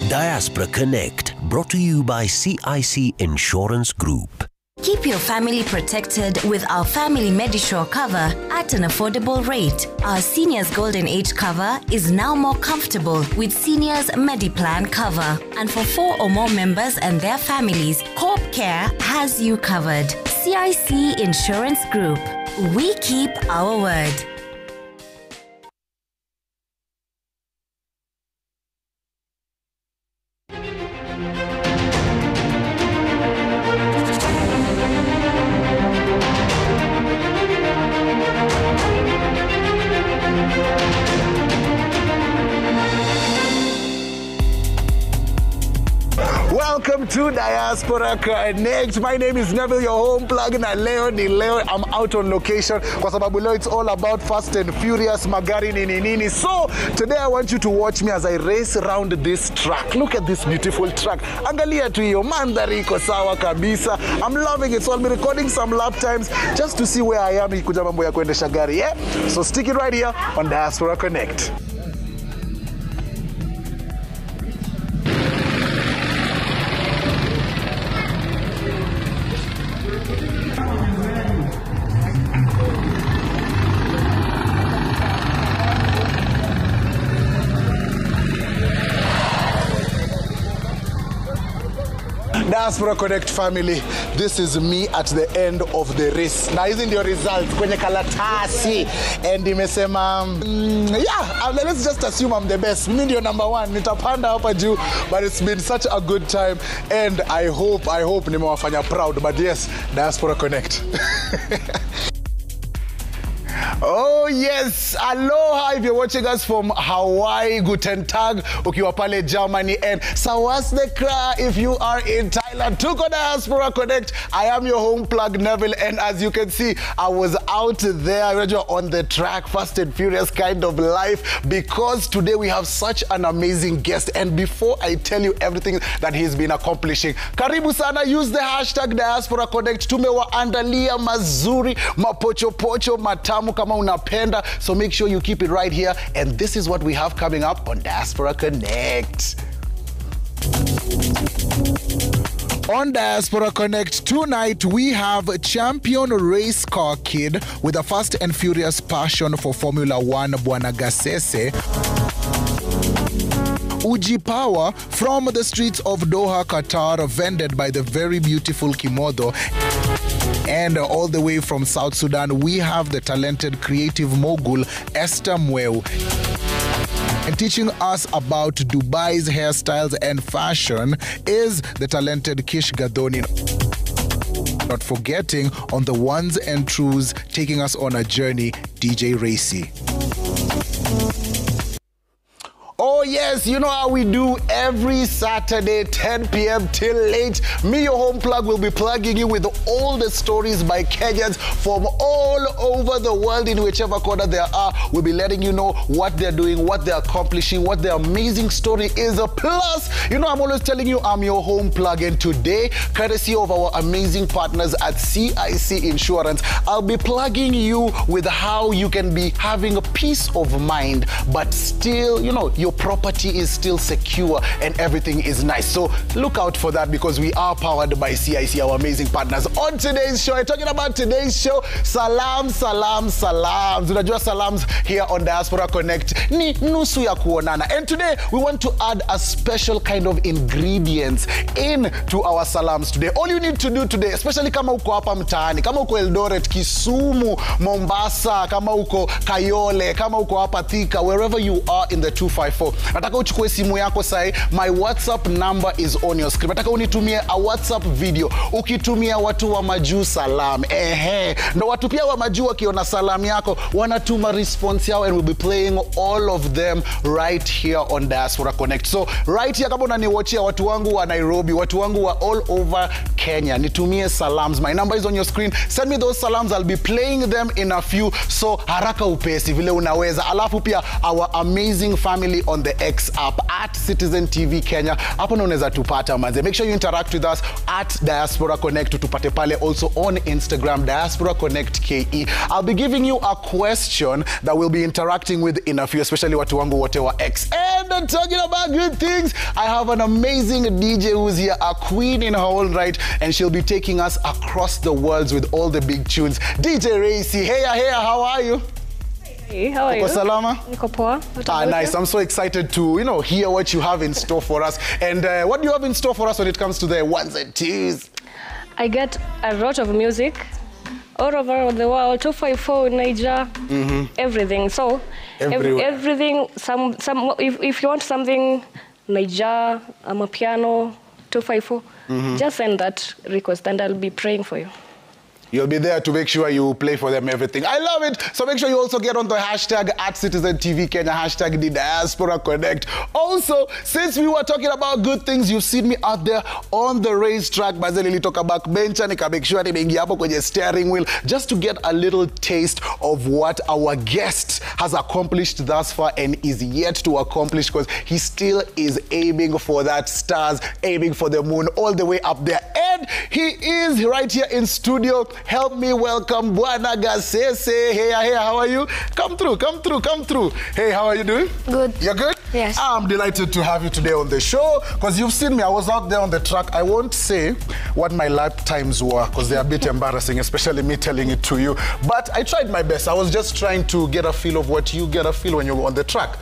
Diaspora Connect, brought to you by CIC Insurance Group. Keep your family protected with our Family Medisure cover at an affordable rate. Our Seniors Golden Age cover is now more comfortable with Seniors Mediplan cover. And for 4 or more members and their families, Corp Care has you covered. CIC Insurance Group. We keep our word. Welcome to Diaspora Connect. My name is Neville, your home plug na leo. I'm out on location kwa sababu leo it's all about Fast and Furious, magari nini. So today I want you to watch me as I race around this track. Look at this beautiful track. Angalia tu hiyo mandhari iko sawa kabisa. I'm loving it. So I'll be recording some lap times just to see where I am ikuja mambo ya kuendesha gari, yeah? So stick it right here on Diaspora Connect. Diaspora Connect family, this is me at the end of the race. Now isn't your results kwenye kalatasi and imesema let's just assume I'm the best. Mimi ndio number 1. Nitapanda hapa juu, but it's been such a good time and I hope nimewafanya proud. But yes, Diaspora Connect. Oh yes, aloha if you're watching us from Hawaii, guten tag ukiwa pale Germany, and sawasdekra if you are in Thailand. Tuko Diaspora Connect. I am your home plug Neville, and as you can see, I was out there on the track, Fast and Furious kind of life, because today we have such an amazing guest. And before I tell you everything that he's been accomplishing, karibu sana, use the hashtag Diaspora Connect. Tumewaandalia mazuri, mapochopocho, matamu kama unapenda. So make sure you keep it right here. And this is what we have coming up on Diaspora Connect. On Diaspora Connect tonight, we have a champion race car kid with a Fast and Furious passion for Formula 1, Bwana Gasese. Uji Power from the streets of Doha, Qatar, vended by the very beautiful Kimodo. And all the way from South Sudan, we have the talented creative mogul Esther Mweu. And teaching us about Dubai's hairstyles and fashion is the talented Kish Gadoni. Not forgetting, on the ones and twos, taking us on a journey, DJ Racy. Oh yes, you know how we do every Saturday, 10 p.m. till late. Me, your home plug, will be plugging you with all the stories by Kenyans from all over the world in whichever corner they are. We'll be letting you know what they're doing, what they're accomplishing, what their amazing story is. Plus, you know, I'm always telling you I'm your home plug, and today, courtesy of our amazing partners at CIC Insurance, I'll be plugging you with how you can be having a peace of mind, but still, you know, your property is still secure and everything is nice. So look out for that, because we are powered by CIC, our amazing partners. On today's show, talking about today's show, salams. Unajua salams here on Diaspora Connect ni nusu ya kuonana. And today we want to add a special kind of ingredients into our salams today. All you need to do today, especially kama uko hapa mtaani, kama uko Eldoret, Kisumu, Mombasa, kama uko Kayole, kama uko hapa Thika, wherever you are in the 254, nataka uchukue simu yako sai. My WhatsApp number is on your screen. Nataka unitumie a WhatsApp video ukitumia watu wa majuu salam. Ndo watu pia wa majuu wakiona salam yako wanatuma response yao, and we'll be playing all of them right here on Diaspora Connect. So right here, kama unaniwatchia watu wangu wa Nairobi, watu wangu wa all over Kenya, nitumie salams. My number is on your screen. Send me those salams. I'll be playing them in a few. So haraka upesi vile unaweza. Alafu pia our amazing family on the the X app at Citizen TV Kenya. Hapo unaweza tupata manze. Make sure you interact with us at Diaspora Connect tupate pale, also on Instagram Diaspora Connect KE. I'll be giving you a question that we'll be interacting with in a few, especially watu wangu wote wa X. And talking about good things, I have an amazing DJ who's here, a queen in her own right, and she'll be taking us across the world with all the big tunes. DJ Racy, hey, how are you? Hey, how are you? Salama? Niko poa. Nice. I'm so excited to, hear what you have in store for us. And what do you have in store for us when it comes to the ones and twos? I get a lot of music all over the world, 254, Niger, everything. So everything. If you want something, Niger, Amapiano, 254, just send that request, and I'll be praying for you. You'll be there to make sure you play for them everything. I love it. So make sure you also get on the hashtag at Citizen TV Kenya, hashtag the Diaspora Connect. Also, since we were talking about good things, you've seen me out there on the racetrack. Bazeli talk about bencha, nika make sure nimeingia hapo kwenye steering wheel, just to get a little taste of what our guest has accomplished thus far and is yet to accomplish, because he still is aiming for that stars, aiming for the moon, all the way up there. And he is right here in studio. Help me welcome Bwana Gasese. Hey, how are you? Come through. Hey, how are you doing? Good. You're good? Yes. I'm delighted to have you today on the show, because you've seen me. I was out there on the track. I won't say what my lap times were, because they're a bit embarrassing, especially me telling it to you. But I tried my best. I was just trying to get a feel of what you get a feel when you're on the track.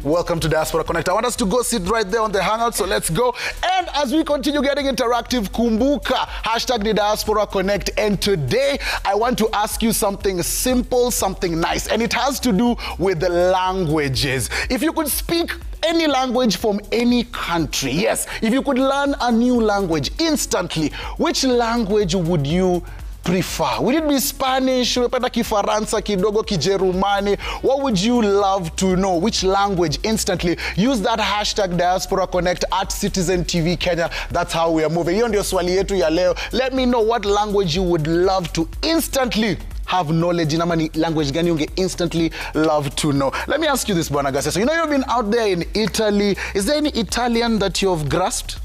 Welcome to Diaspora Connect. I want us to go sit right there on the hangout, so let's go. And as we continue getting interactive, kumbuka, hashtag the Diaspora Connect. And today, I want to ask you something simple, something nice. And it has to do with the languages. If you could speak any language from any country, yes, if you could learn a new language instantly, which language would you prefer? Would it be Spanish, Kifaransa, Kidogo, Kijerumani? What would you love to know? Which language instantly? Use that hashtag Diaspora Connect at Citizen TV Kenya. That's how we are moving. Hiyo ndio swali yetu ya leo. Let me know what language you would love to instantly have knowledge in. Amani language gani unge instantly love to know. Let me ask you this, Bwana Gasese. You know, you've been out there in Italy. Is there any Italian that you've grasped?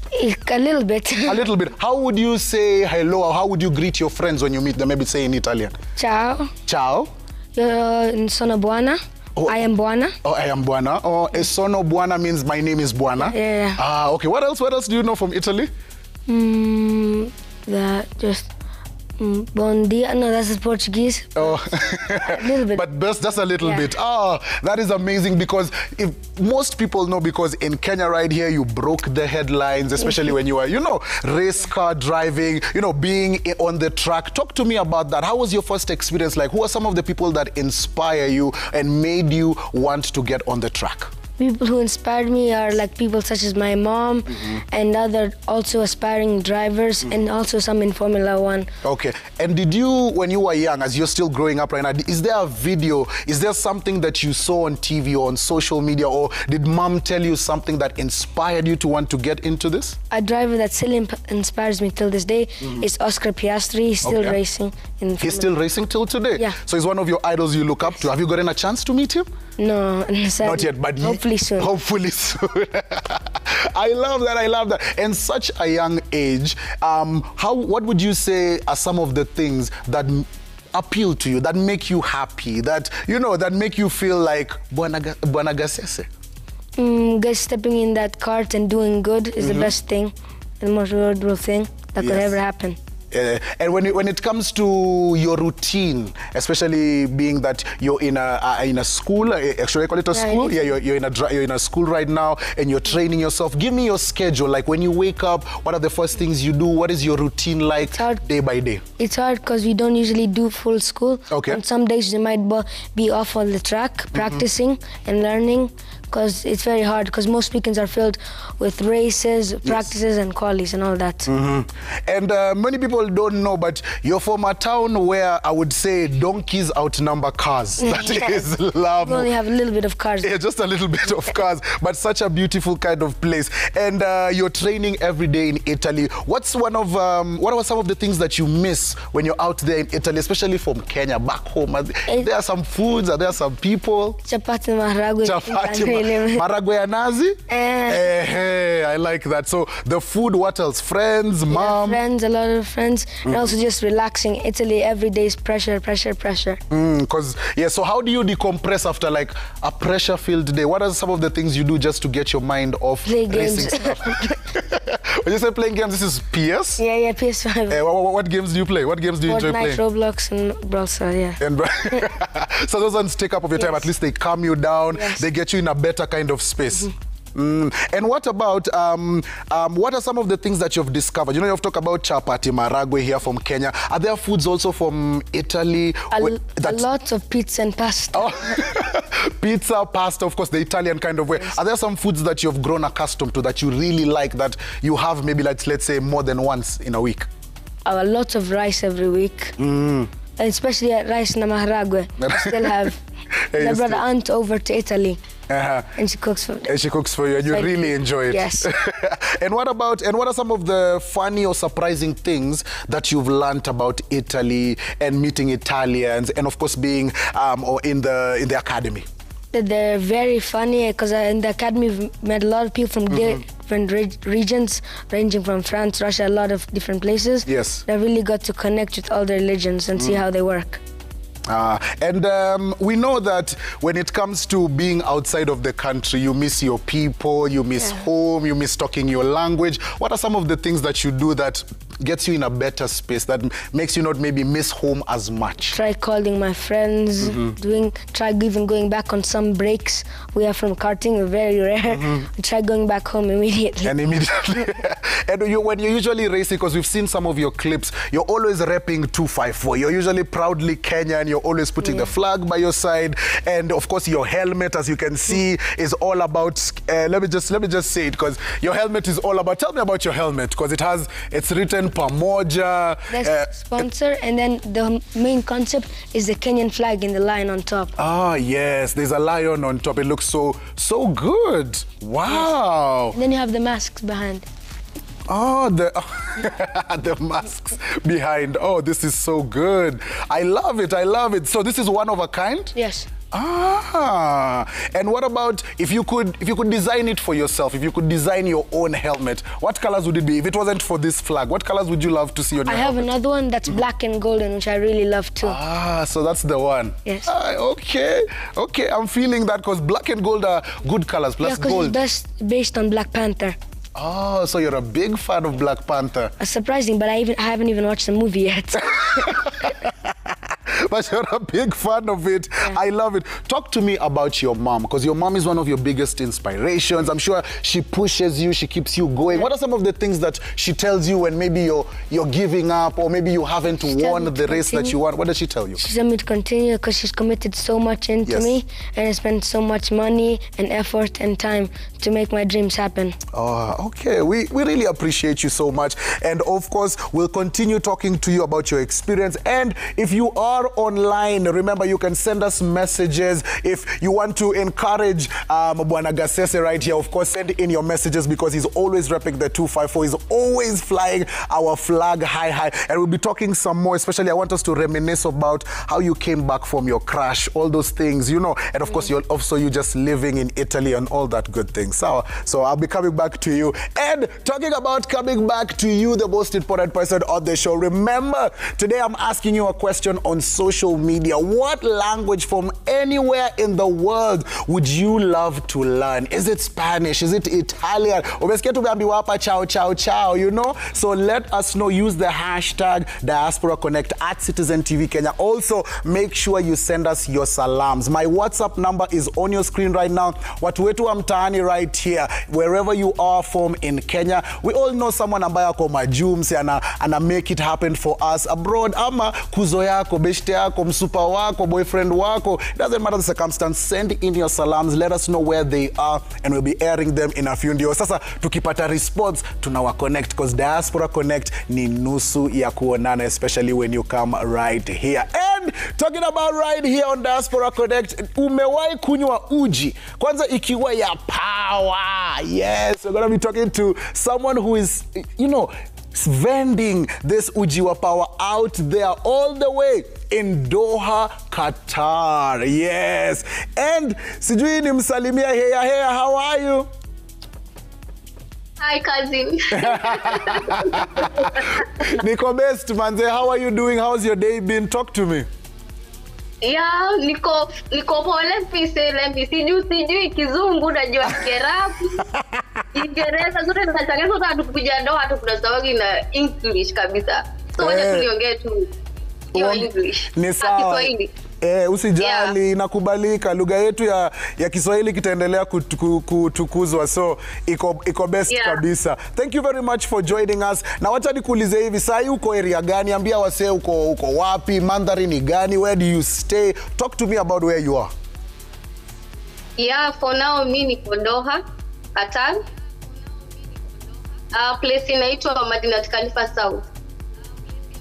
A little bit. A little bit. How would you say hello, or how would you greet your friends when you meet them? Maybe say in Italian. Ciao. Ciao. Sono buona. Oh, I am buona. Oh, I am buona. Oh, sono buona means my name is Buona. Yeah. Ah, okay. What else do you know from Italy? Bon dia. No, that's Portuguese. Oh, a little bit. But just a little bit. Ah, that is amazing, because if most people know, because in Kenya right here, you broke the headlines, especially when you were, race car driving, being on the track. Talk to me about that. How was your first experience like? Who are some of the people that inspire you and made you want to get on the track? People who inspired me are like people such as my mom and other also aspiring drivers and also some in Formula 1. Okay. And did you, when you were young, as you're still growing up right now, is there a video, is there something that you saw on TV or on social media, or did mom tell you something that inspired you to want to get into this? A driver that still inspires me till this day is Oscar Piastri. He's still racing. He's still racing till today? Yeah. So he's one of your idols you look up to. Have you gotten a chance to meet him? No, not yet, but hopefully soon. Hopefully soon. I love that. And such a young age, what would you say are some of the things that appeal to you, that make you happy, that that make you feel like Bwana Gasese? Guys, stepping in that cart and doing good is the best thing, the most rewardable thing that could ever happen. And when it comes to your routine, especially being that you're in a school, actually I call it a school. Yeah, you're in a school right now, and you're training yourself. Give me your schedule. Like when you wake up, what are the first things you do? What is your routine like day by day? It's hard because we don't usually do full school. Okay. On some days you might be off on the track, practicing and learning. Because it's very hard, because most weekends are filled with races, practices, and qualies and all that. And many people don't know, but you're from a town where I would say donkeys outnumber cars. That is Lamu. We only have a little bit of cars. Yeah, just a little bit of cars, but such a beautiful kind of place. And you're training every day in Italy. What are some of the things that you miss when you're out there in Italy, especially from Kenya, back home? Are there some foods? Are there some people? Chapati maharagwe. Maragwe ya nazi? I like that. So the food, what else? Friends, mom? Friends, a lot of friends. And also just relaxing. Italy, every day is pressure. So how do you decompress after like a pressure-filled day? What are some of the things you do just to get your mind off play games? When you say playing games, this is PS? Yeah, PS5. What games do you play? What games do you enjoy playing? Roblox and Brawl Stars, yeah. So those ones take up of your time. At least they calm you down. Yes. They get you in a better kind of space. And what about, what are some of the things that you've discovered? You know, you've talked about chapati, maragwe here from Kenya. Are there foods also from Italy? A lot of pizza and pasta. Oh, pizza, pasta, of course, the Italian kind of way. Yes. Are there some foods that you've grown accustomed to that you really like, that you have maybe, let's say, more than once in a week? A lot of rice every week. And especially rice na maharagwe. I still have. I brought an aunt over to Italy. And she cooks for you, and you really enjoy it. Yes. And what are some of the funny or surprising things that you've learned about Italy and meeting Italians, and of course being in the academy? They're very funny because in the academy we've met a lot of people from different regions, ranging from France, Russia, a lot of different places. Yes. I really got to connect with all the religions and see how they work. And we know that when it comes to being outside of the country, you miss your people, you miss home, you miss talking your language. What are some of the things that you do that gets you in a better space, that makes you not maybe miss home as much? Try calling my friends, try even going back on some breaks. We are from karting, we're very rare. Try going back home immediately. And when you're usually racing, because we've seen some of your clips, you're always repping 254. You're usually proudly Kenyan. You're always putting the flag by your side, and of course your helmet, as you can see, is all about. Let me just say it, because your helmet is all about. Tell me about your helmet, because it's written Pamoja. That's sponsor, and then the main concept is the Kenyan flag and the lion on top. Ah, yes, there's a lion on top. It looks so good. Wow. Yes. And then you have the masks behind. Oh, the masks behind. Oh, this is so good. I love it. So this is one of a kind? Yes. And what about if you could design it for yourself, if you could design your own helmet, what colors would it be? If it wasn't for this flag, what colors would you love to see on your helmet? I have another one that's black and golden, which I really love too. So that's the one. Yes. Okay, I'm feeling that, because black and gold are good colors, plus gold. It's based on Black Panther. Oh, so you're a big fan of Black Panther. Surprising, but I haven't even watched the movie yet. But you're a big fan of it. Yeah. I love it. Talk to me about your mom, because your mom is one of your biggest inspirations. I'm sure she pushes you, she keeps you going. Yeah. What are some of the things that she tells you when maybe you're giving up, or maybe you haven't won the race that you want? What does she tell you? She tells me to continue, because she's committed so much into me, and I spent so much money and effort and time to make my dreams happen. Oh, okay. We really appreciate you so much. And of course, we'll continue talking to you about your experience. And if you are online, remember, you can send us messages. If you want to encourage Bwana Gasese right here, of course, send in your messages, because he's always repping the 254. He's always flying our flag high. And we'll be talking some more. Especially, I want us to reminisce about how you came back from your crash, all those things, you know. And of course, you just living in Italy and all that good things. So I'll be coming back to you. And talking about coming back to you, the most important person on the show, remember, today I'm asking you a question on social media. What language from anywhere in the world would you love to learn? Is it Spanish? Is it Italian? Ciao, you know? So let us know. Use the hashtag Diaspora Connect at Citizen TV Kenya. Also, make sure you send us your salams. My WhatsApp number is on your screen right now. Watu wetu wa mtaani right here, wherever you are from in Kenya. We all know someone ambaye ako majumsi ana make it happen for us abroad, ama kuzo yako, beshte yako, msupa wako, boyfriend wako. It doesn't matter the circumstance. Send in your salams. Let us know where they are, and we'll be airing them in a few ndio. Sasa tukipata response, tunawa connect, because Diaspora Connect ni nusu ya kuonana, especially when you come right here. And talking about right here on Diaspora Connect, umewahi kunywa uji? Kwanza ikiwa ya power. Yes, we're going to be talking to someone who is, you know, vending this uji wa power out there all the way in Doha, Qatar. Yes. And sijui nimsalimia Heya, how are you? Hi, cousin. Niko best, manze. How are you doing? How's your day been? Talk to me. Yeah, niko pole pise sijui kizungu najua Kiarabu. Kiingereza zote tunachanganya zote hatukuja Doha tunasawagi na English kabisa. So wacha tuliongee tu English. Ni sawa. Usijali, yeah. Nakubalika. Lugha yetu ya Kiswahili kitaendelea kutukuzwa. So iko best, yeah. Kabisa. Thank you very much for joining us. Na wacha nikuulize hivi, sasa uko area gani? Ambia wasee uko wapi? Mandhari ni gani? Where do you stay? Talk to me about where you are. Yeah, for now mimi niko Doha, Qatar. Place inaitwa Madinat Khalifa South.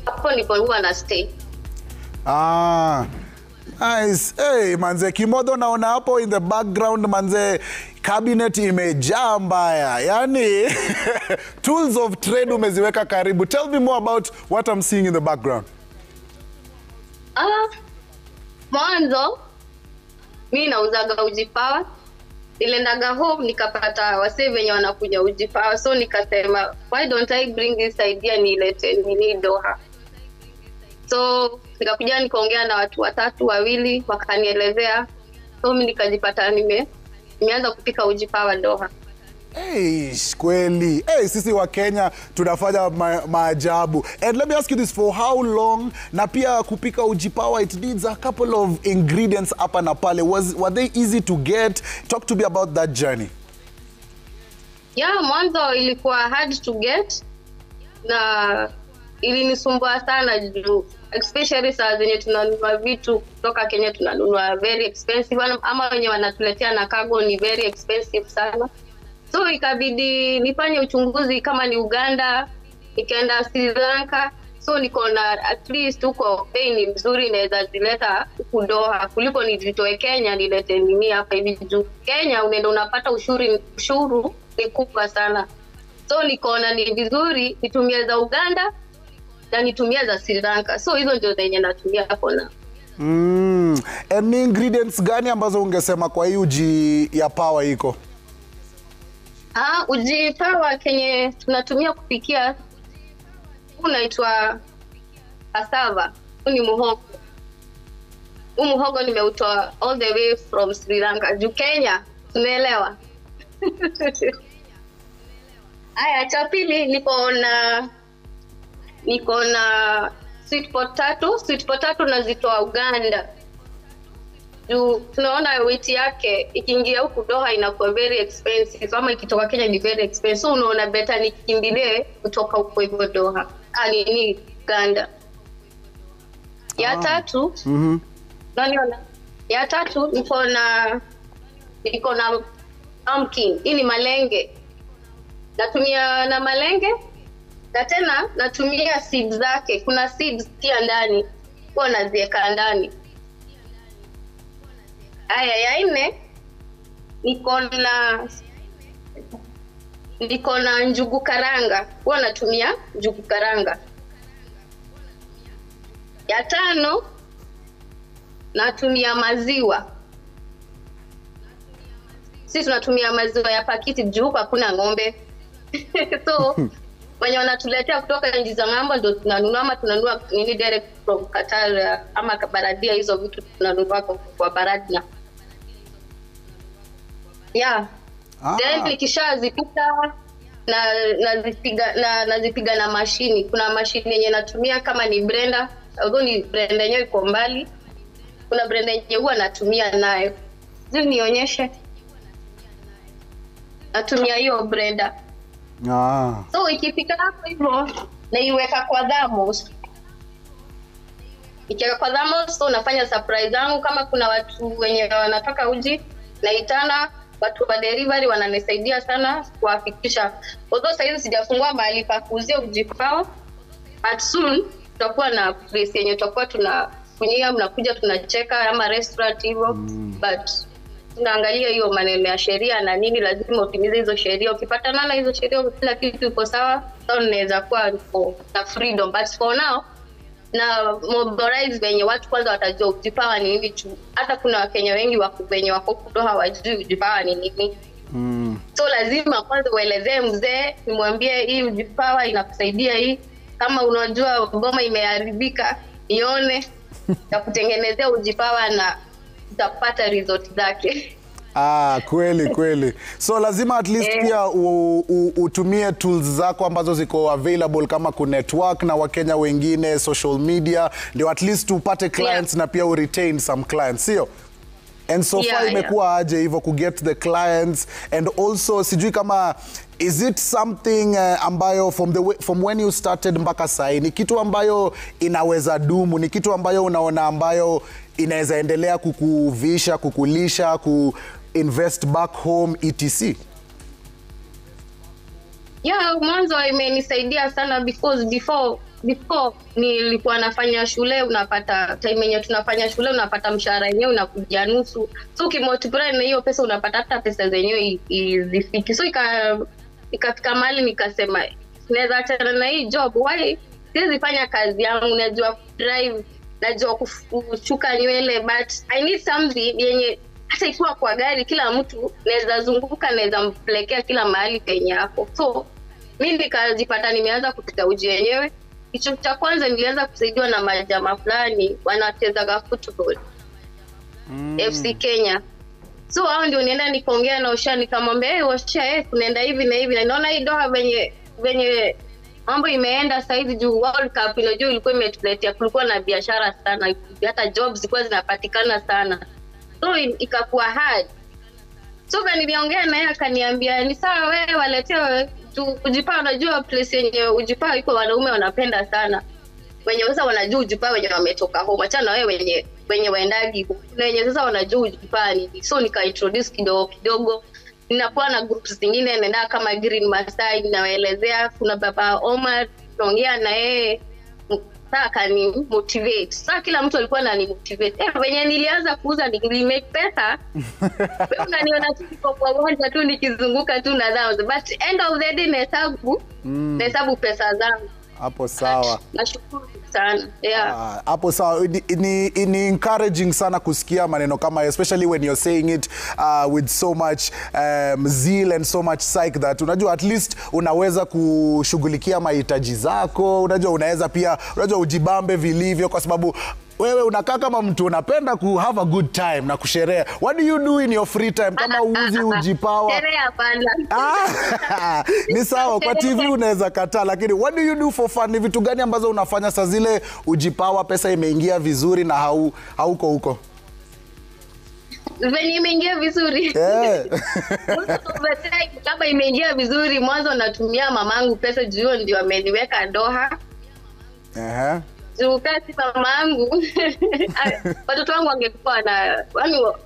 Hapo ndipo huwa na stay. Nice. Hey, manze, kimodo naona hapo in the background, manze, cabinet imejaa mbaya. Yani, tools of trade umeziweka karibu. Tell me more about what I'm seeing in the background. Mwanzo, mimi nauzaga uji power. Nilendaga home nikapata wasee wenye wanakuja uji power. So nikasema, why don't I bring this idea nilete Doha? So nikakuja nikaongea na watu watatu wawili wakanielezea. So mimi nikajipata nimeanza kupika uji power Doha. Hey, kweli. Hey, sisi wa Kenya tunafanya maajabu. And let me ask you this, for how long? Na pia kupika uji power, it needs a couple of ingredients hapa na pale. Were they easy to get? Talk to me about that journey. Yeah, mwanzo ilikuwa hard to get. Na ilinisumbua sana juu, especially saa zenye tunanunua vitu kutoka Kenya tunanunua very expensive, ama wenye wanatuletea na cargo ni very expensive sana. So ikabidi nifanye uchunguzi kama ni Uganda, nikaenda Sri Lanka. So niko na at least huko bei ni mzuri, naweza zileta huku Doha kuliko nijitoe Kenya nilete nini hapa hivi juu. Kenya unaenda unapata ushuru ni kubwa sana. So nikaona ni vizuri nitumie za Uganda na nitumia za Sri Lanka. So hizo ndio zenye natumia hapo na. And ingredients gani ambazo ungesema kwa hii uji ya power iko? Uji power kenye tunatumia kupikia unaitwa cassava. Ni muhogo. Muhogo nimeutoa all the way from Sri Lanka. Juu Kenya, tunaelewa. Aya, cha pili niko na sweet potato. Sweet potato nazitoa Uganda. Juu tunaona weight yake ikiingia huku Doha inakuwa very expensive, ama ikitoka Kenya ni very expensive. So unaona better nikimbilie kutoka huko hivyo Doha. Ni Uganda. Ya tatu, naniona. Ya tatu niko na pumpkin. Hii ni malenge. Natumia na malenge. Na tena natumia seeds zake. Kuna seeds pia ndani. Kwa naziweka ndani. Aya, ya nne niko na njugu karanga. Huwa natumia njugu karanga. Ya tano natumia maziwa. Sisi tunatumia maziwa ya pakiti juu hakuna ng'ombe. So wenye wanatuletea kutoka nchi za ng'ambo ndio tunanunua, ama tunanunua nini direct from Qatar ama Baradia. Hizo vitu tunanunua kwa Baradia. Yeah. Then nikishazipika nazipiga na mashini. Kuna mashini yenye natumia kama ni blender. Although ni blender yenyewe iko mbali. Kuna blender yenye huwa natumia nayo. Nionyeshe. Natumia hiyo blender. So ikipika hapo hivyo na iweka kwa thermos. Ikiweka kwa thermos, so nafanya surprise yangu kama kuna watu wenye wanataka uji naitana. Watu wa delivery wananisaidia sana kuhakikisha. Although sasa hivi sijafungua mahali pa kuuzia uji power, but soon tutakuwa na place yenye tutakuwa tunakunyia, mnakuja tunacheka ama restaurant hivyo. But tunaangalia hiyo maneno ya sheria na nini, lazima utimize hizo sheria. Ukipatana na hizo sheria kila kitu iko sawa, so unaweza kuwa na freedom. But for now na mobilize wenye watu kwanza watajua ujipawa ni nini tu. Hata kuna Wakenya wengi wenye wako kutoa hawajui ujipawa ni nini. So lazima kwanza uelezee mzee, nimwambie hii ujipawa inakusaidia hii. Kama unajua boma imeharibika, nione ya kutengenezea ujipawa na utapata result zake. Kweli. So lazima at least pia utumie tools zako ambazo ziko available kama ku network na Wakenya wengine, social media, ndio at least upate clients na pia retain some clients, sio? And so far imekuwa aje hivyo ku get the clients? And also sijui kama is it something ambayo from when you started mpaka sasa ni kitu ambayo inaweza dumu, ni kitu ambayo unaona ambayo inaweza endelea kukuvisha, kukulisha, invest back home etc? Mwanzo imenisaidia sana because before nilikuwa nafanya shule, unapata time yenye tunafanya shule unapata mshahara yenyewe unakuja nusu. So ukimultiply na hiyo pesa unapata hata pesa zenyewe izifiki. So ikafika mahali nikasema naweza achana na hii job, why siwezi fanya kazi yangu, najua drive, najua kushuka nywele, but I need something yenye hata ikiwa kwa gari kila mtu naweza zunguka, naweza mpelekea kila mahali penye hapo. So mimi nikajipata nimeanza kupita uji yenyewe. Kitu cha kwanza nilianza kusaidiwa na majamaa fulani wanacheza football FC Kenya. So hao ndio nienda nikaongea na Osha, nikamwambia Osha, kunaenda hivi na hivi, na naona hii doha venye mambo imeenda saizi juu World Cup inajua ilikuwa imetuletea, kulikuwa na biashara sana, hata jobs zilikuwa zinapatikana sana. So ikakuwa hard. So niliongea naye akaniambia ni sawa wewe waletewe ujipawa. Unajua place yenye ujipawa iko wanaume wanapenda sana, wenye sasa wanajua ujipawa wenye wametoka home, achana wewe wenye waendagi na wenye sasa wanajua ujipawa nini. So nika introduce kidogo ninakuwa na groups zingine naenda kama Green Masai, ninawaelezea kuna baba Omar, naongea na yeye saka ni motivate. Sasa kila mtu alikuwa anani motivate. Wenye nilianza kuuza nilimake pesa. Wewe unaniona tu kwa uwanja tu nikizunguka tu na zao. But end of the day nahesabu pesa zangu. Hapo sawa. Nashukuru sana. Hapo sawa. Ni encouraging sana kusikia maneno kama, especially when you're saying it with so much zeal and so much psyche that unajua at least unaweza kushughulikia mahitaji zako, unaweza pia ujibambe vilivyo, kwa sababu wewe unakaa kama mtu unapenda have a good time na kusherea. What do you do in your free time kama uuzi ujipawa? Sherea bana. Ni sawa, kwa TV unaweza kataa, lakini what do you do for fun? Ni vitu gani ambazo unafanya saa zile ujipawa pesa imeingia vizuri na hauko huko? Venye imeingia vizuri. Kama imeingia vizuri, mwanzo natumia mamangu pesa juu ndio ameniweka Doha. Kasi mamangu watoto wangu wangekuwa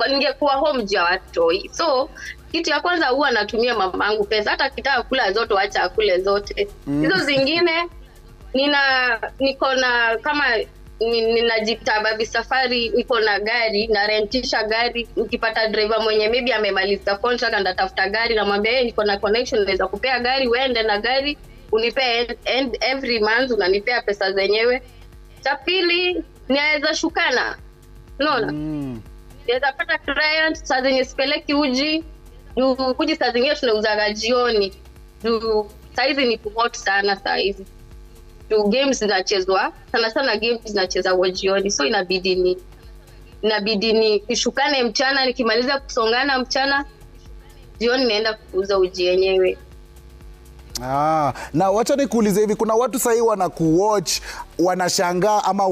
ningekuwa home jia watoi. So kitu ya kwanza huwa natumia mamangu pesa, hata kitaka kula zote acha akule zote. Hizo zingine niko na kama ninajitaba bisafari, niko na gari na rentisha gari. Nikipata driver mwenye maybe amemaliza contract and atafuta gari, namwambia yeye niko na connection, naweza kupea gari uende na gari unipe every month, unanipea pesa zenyewe. Cha pili naweza shukana, unaona, naweza pata client saa zenye sipeleki uji saa zingine tunauzaga jioni. Saizi ni kuhot sana saizi, games zinachezwa sana games zinachezwa jioni. So inabidi nishukane mchana, nikimaliza kusongana mchana, jioni naenda kuuza uji yenyewe. Na wacha nikuulize hivi, kuna watu sahii wanakuwatch, wanashangaa ama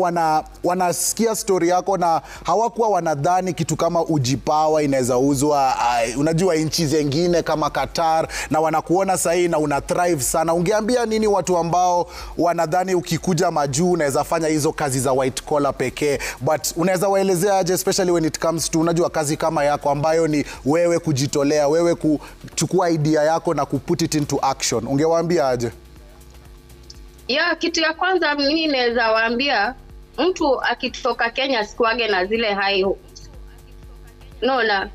wanasikia story yako na hawakuwa wanadhani kitu kama ujipawa inaweza uzwa unajua nchi zingine kama Qatar, na wanakuona sahii na una thrive sana. Ungeambia nini watu ambao wanadhani ukikuja majuu unaweza fanya hizo kazi za white collar pekee, but unaweza waelezea aje, especially when it comes to unajua kazi kama yako ambayo ni wewe kujitolea, wewe kuchukua idea yako na kuput it into action? Ungewaambia aje? Kitu ya kwanza mimi naweza waambia, mtu akitoka Kenya sikuage na zile high hopes. Naona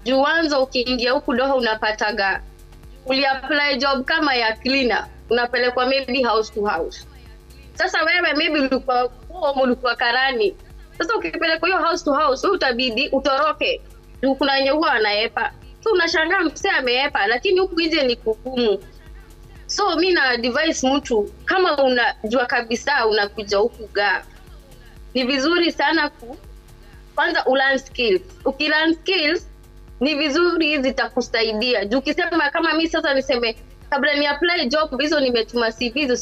Juu wanzo ukiingia huku Doha unapataga uliapply job kama ya cleaner, unapelekwa maybe house to house. Sasa wewe maybe ulikuwa karani. Sasa ukipelekwa hiyo house to house, wewe utabidi utoroke. Juu kuna wenye huwa wanaepa. So unashangaa msee ameepa, lakini huku nje ni kugumu. So mimi na advise mtu kama unajua kabisa unakuja huku ga, ni vizuri sana kwanza learn skills. Ukilearn skills ni vizuri zitakusaidia. Juu ukisema kama mimi sasa niseme kabla ni apply job hizo nimetuma CV hizo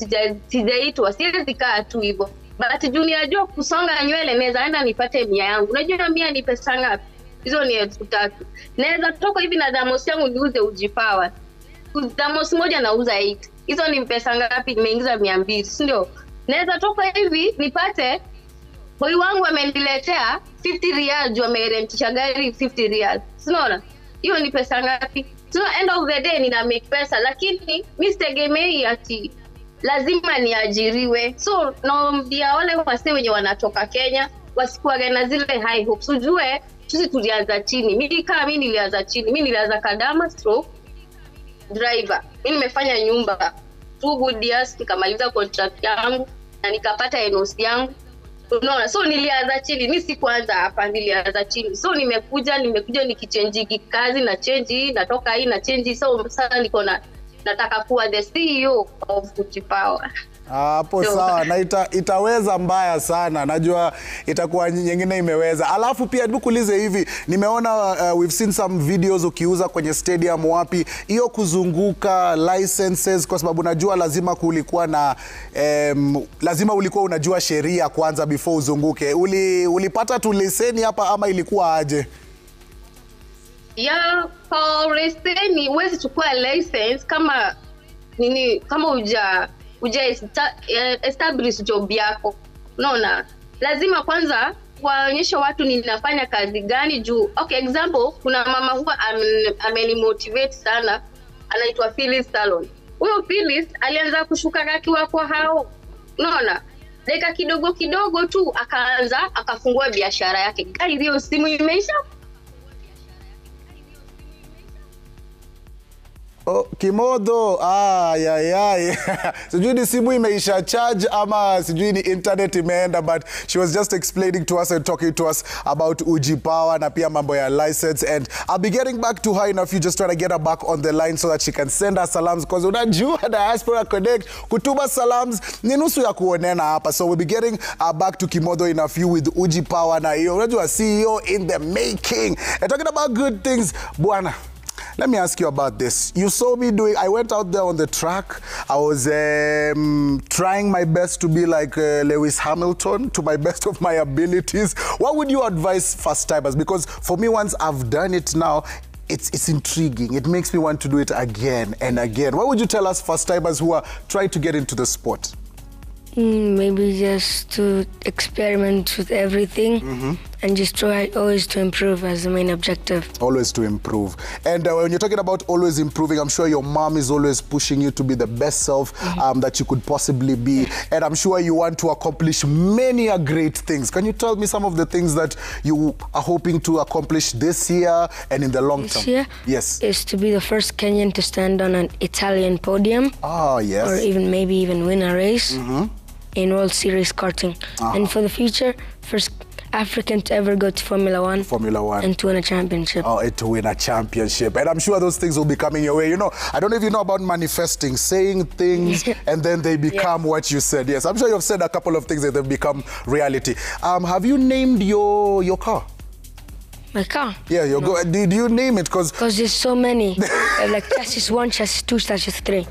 sijaitwa, siwezi kaa tu hivyo. But juu najua kusonga nywele naweza enda nipate 100 yangu. Unajua 100 ni pesa ngapi? Hizo ni 3,000. Naweza toka hivi na damos yangu niuze ujipawa. Damos moja nauza 8. Hizo ni pesa ngapi? Nimeingiza 200, si ndio? Naweza toka hivi nipate boy wangu ameniletea 50 riyal juu amerentisha gari 50 riyal. Unaona? Hiyo ni pesa ngapi? So end of the day nina make pesa, lakini mimi sitegemei ati lazima niajiriwe. So naomba wale wase wenye wanatoka Kenya wasikuage na zile high hopes. Ujue sisi tulianza chini. Mimi nilianza chini. Mimi nilianza kadama stroke driver. Mimi nimefanya nyumba 2 good years, nikamaliza contract yangu na nikapata NOC yangu. Unaona, so nilianza chini. Mimi sikuanza hapa, nilianza chini. So nimekuja nikichange kazi na change, natoka hii na change. So sasa niko nataka kuwa the CEO of Ujipawa. Hapo sawa, na itaweza mbaya sana. Najua itakuwa nyingine imeweza. Alafu pia hebu kuulize hivi, nimeona we've seen some videos ukiuza kwenye stadium wapi. Hiyo kuzunguka licenses, kwa sababu najua lazima kulikuwa na lazima ulikuwa unajua sheria kwanza before uzunguke. Ulipata tu leseni hapa ama ilikuwa aje? Yeah, for leseni huwezi chukua license kama establish job yako. Unaona, lazima kwanza waonyeshe watu ninafanya kazi gani juu. Okay, example, kuna mama huwa amenimotivate sana, anaitwa Phyllis Salon. Huyo Phyllis alianza kushuka akiwa kwa hao. Unaona, dakika kidogo tu akafungua biashara yake. Gari hiyo simu imeisha. Oh, Kimodo, sijui ni simu imeisha charge ama sijui ni internet imeenda, but she was just explaining to us and talking to us about Ujipawa na pia mambo ya license, and I'll be getting back to her in a few, just trying to get her back on the line so that she can send us salams, because unajua Diaspora Connect kutuma salams ni nusu ya kuonena hapa. So we'll be getting back to Kimodo in a few with Ujipawa na hiyo unajua CEO in the making. And talking about good things, bwana, let me ask you about this. You saw me I went out there on the track. I was trying my best to be like Lewis Hamilton to my best of my abilities. What would you advise first timers? Because for me, once I've done it now, it's intriguing. It makes me want to do it again and again. What would you tell us first timers who are trying to get into the sport? Maybe just to experiment with everything and just try always to improve as the main objective. Always to improve. And when you're talking about always improving, I'm sure your mom is always pushing you to be the best self that you could possibly be. And I'm sure you want to accomplish many great things. Can you tell me some of the things that you are hoping to accomplish this year and in the long term? This year? Yes. Is to be the first Kenyan to stand on an Italian podium. Oh, yes. Or maybe even win a race. In World Series karting. And for the future, first African to ever go to Formula 1. Formula 1. And to win a championship. Oh, to win a championship. And I'm sure those things will be coming your way. You know, I don't know if you know about manifesting, saying things and then they become what you said. Yes, I'm sure you've said a couple of things that have become reality. Have you named your car? My car? Yeah, do you name it? Because there's so many. Like chassis 1, chassis 2, chassis 3.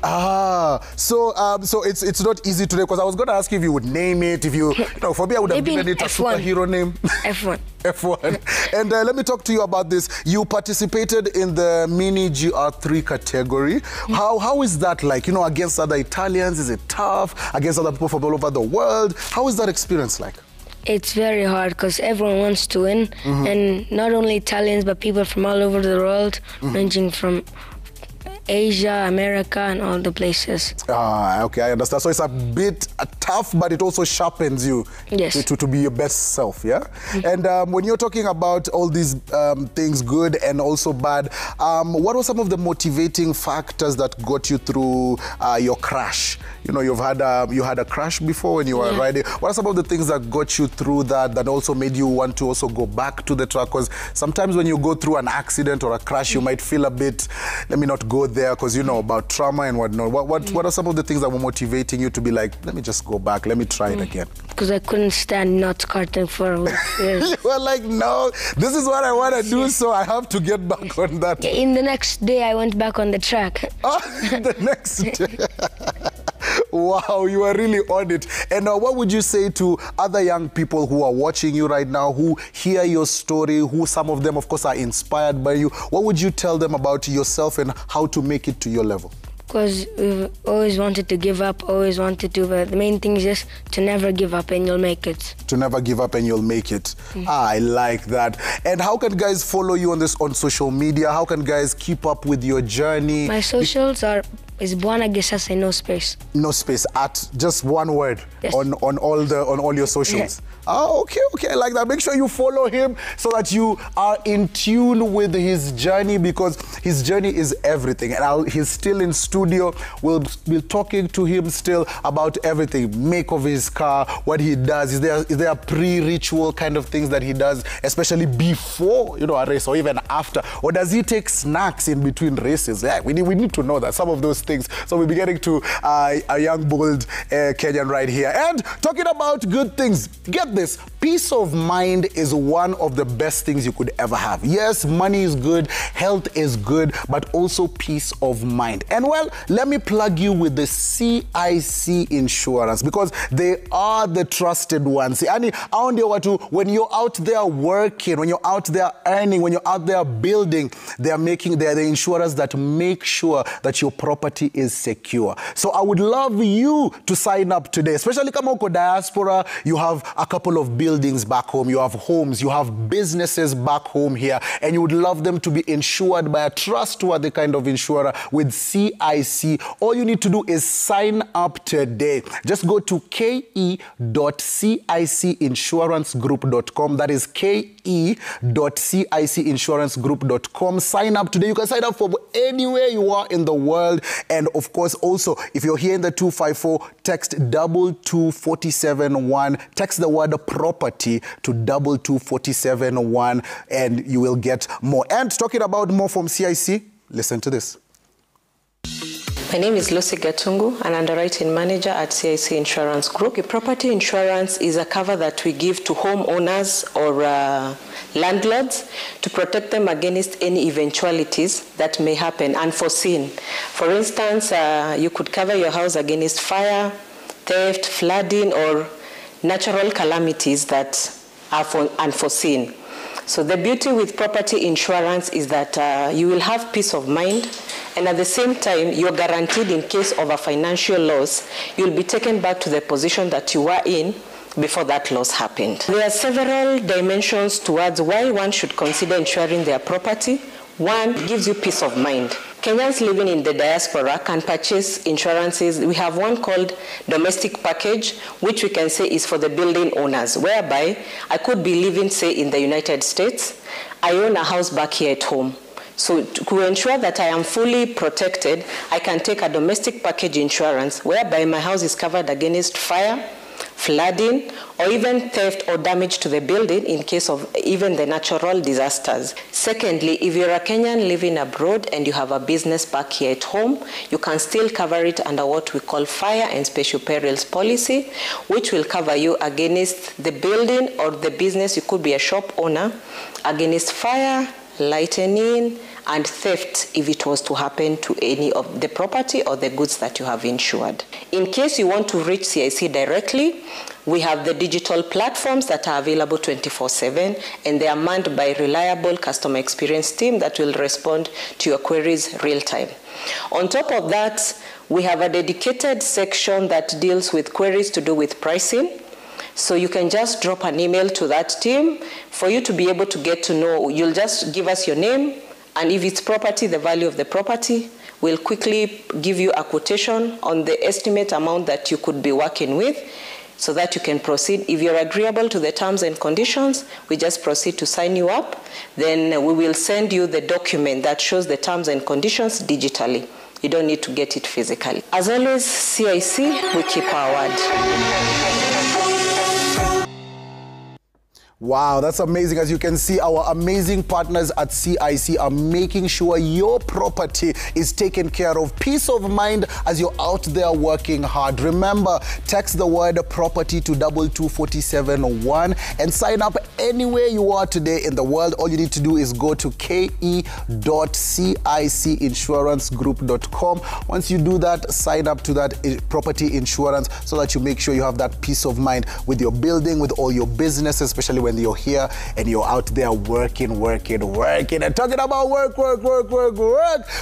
So it's not easy today, because I was going to ask you if you would name it, if you know, for me I would have given it a superhero name. F1. F1. And let me talk to you about this. You participated in the Mini GR3 category. How is that like? You know, against other Italians, is it tough? Against other people from all over the world? How is that experience like? It's very hard because everyone wants to win, and not only Italians but people from all over the world, ranging from Asia, America, and all the places. Okay, I understand. So it's a bit tough, but it also sharpens you to be your best self, yeah? And when you're talking about all these things, good and also bad, what were some of the motivating factors that got you through your crash? You know, you had a crash before when you were riding. What are some of the things that got you through that also made you want to also go back to the track? Because sometimes when you go through an accident or a crash, you might feel a bit, let me not go there, because you know about trauma and whatnot. What are some of the things that were motivating you to be like, let me just go back, let me try it again? Because I couldn't stand not karting for years. You were like, no, this is what I want to do, so I have to get back on that. In the next day, I went back on the track. The next day. Wow, you are really on it. And what would you say to other young people who are watching you right now, who hear your story, who some of them, of course, are inspired by you? What would you tell them about yourself and how to make it to your level? Because we've always wanted to give up, always wanted to, but the main thing is just to never give up and you'll make it. To never give up and you'll make it. I like that. And how can guys follow you on social media? How can guys keep up with your journey? My socials is Bwana Gesase, no space. No space, at just one word. Yes. on all your socials. Okay, I like that. Make sure you follow him so that you are in tune with his journey, because his journey is everything. And he's still in studio. We'll be talking to him still about everything. Make of his car, what he does. Is there a pre-ritual kind of things that he does, especially before, a race or even after? Or does he take snacks in between races? Yeah, we need to know that, some of those things. So we'll be getting to a young, bold Kenyan right here. And talking about good things, get this, peace of mind is one of the best things you could ever have. Yes, money is good, health is good, but also peace of mind. And well, let me plug you with the CIC Insurance, because they are the trusted ones. When you're out there working, when you're out there earning, when you're out there building, they're the insurers that make sure that your property is secure. So I would love you to sign up today, especially kama uko diaspora, you have a couple of buildings back home, you have homes, you have businesses back home here, and you would love them to be insured by a trustworthy kind of insurer with CIC. All you need to do is sign up today. Just go to ke.cicinsurancegroup.com. That is ke.cicinsurancegroup.com. Sign up today. You can sign up from anywhere you are in the world. And of course, also, if you're here in the 254, text 22471. Text the word property to 22471, and you will get more. And talking about more from CIC, listen to this. My name is Lucy Gatungu, an underwriting manager at CIC Insurance Group. Property insurance is a cover that we give to homeowners or landlords to protect them against any eventualities that may happen, unforeseen. For instance, you could cover your house against fire, theft, flooding, or natural calamities that are unforeseen. So the beauty with property insurance is that you will have peace of mind, and at the same time, you're guaranteed in case of a financial loss, you'll be taken back to the position that you were in before that loss happened. There are several dimensions towards why one should consider insuring their property. One, gives you peace of mind. Kenyans living in the diaspora can purchase insurances. We have one called domestic package, which we can say is for the building owners, whereby I could be living, say, in the United States. I own a house back here at home. So to ensure that I am fully protected, I can take a domestic package insurance, whereby my house is covered against fire, flooding, or even theft or damage to the building in case of even the natural disasters. Secondly, if you're a Kenyan living abroad and you have a business back here at home, you can still cover it under what we call fire and special perils policy, which will cover you against the building or the business. You could be a shop owner against fire, lightning, and theft if it was to happen to any of the property or the goods that you have insured. In case you want to reach CIC directly, we have the digital platforms that are available 24/7, and they are manned by a reliable customer experience team that will respond to your queries real time. On top of that, we have a dedicated section that deals with queries to do with pricing. So you can just drop an email to that team for you to be able to get to know. You'll just give us your name, and if it's property, the value of the property, We'll quickly give you a quotation on the estimate amount that you could be working with, so that you can proceed. If you're agreeable to the terms and conditions, we just proceed to sign you up. Then we will send you the document that shows the terms and conditions digitally. You don't need to get it physically. As always, CIC, we keep our word. Wow, that's amazing. As you can see, our amazing partners at CIC are making sure your property is taken care of. Peace of mind as you're out there working hard. Remember, text the word property to 22471 and sign up anywhere you are today in the world. All you need to do is go to ke.cicinsurancegroup.com. Once you do that, sign up to that property insurance so that you make sure you have that peace of mind with your building, with all your business, especially when you're here and you're out there working. And talking about work.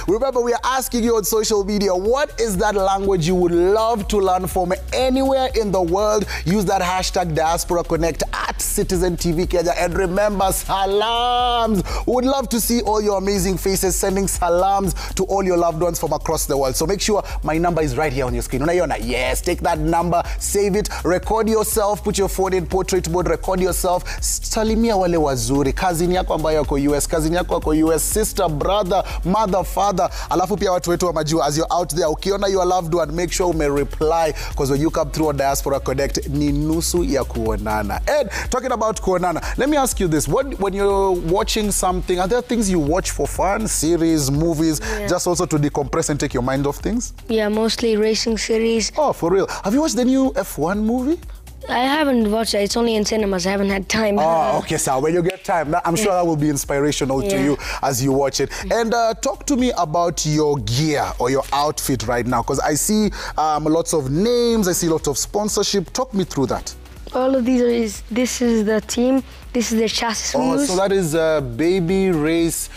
Remember, we are asking you on social media, what is that language you would love to learn from anywhere in the world? Use that hashtag Diaspora Connect at Citizen TV Kenya. And remember, salams. We would love to see all your amazing faces sending salams to all your loved ones from across the world. So make sure my number is right here on your screen. Unaiona? Yes, take that number, save it, record yourself, put your phone in portrait mode, record yourself. Salimia wale wazuri, kazini yako ambayo yako US, kazini yako yako US, sister, brother, mother, father. Alafu pia watu wetu wa majua, as you're out there, ukiona your loved one, make sure ume reply, because when you come through on Diaspora Connect, ni nusu ya kuonana. And talking about kuonana, let me ask you this. When you're watching something, are there things you watch for fun? Series, movies, just also to decompress and take your mind off things? Yeah, mostly racing series. Oh, for real? Have you watched the new F1 movie? I haven't watched it. It's only in cinemas. I haven't had time. Oh, okay, so when you get time, I'm sure that will be inspirational to you as you watch it. And talk to me about your gear or your outfit right now, because I see lots of names, I see lots of sponsorship. Talk me through that. All of these this is the team. This is the chassis. Oh, so that is Baby Race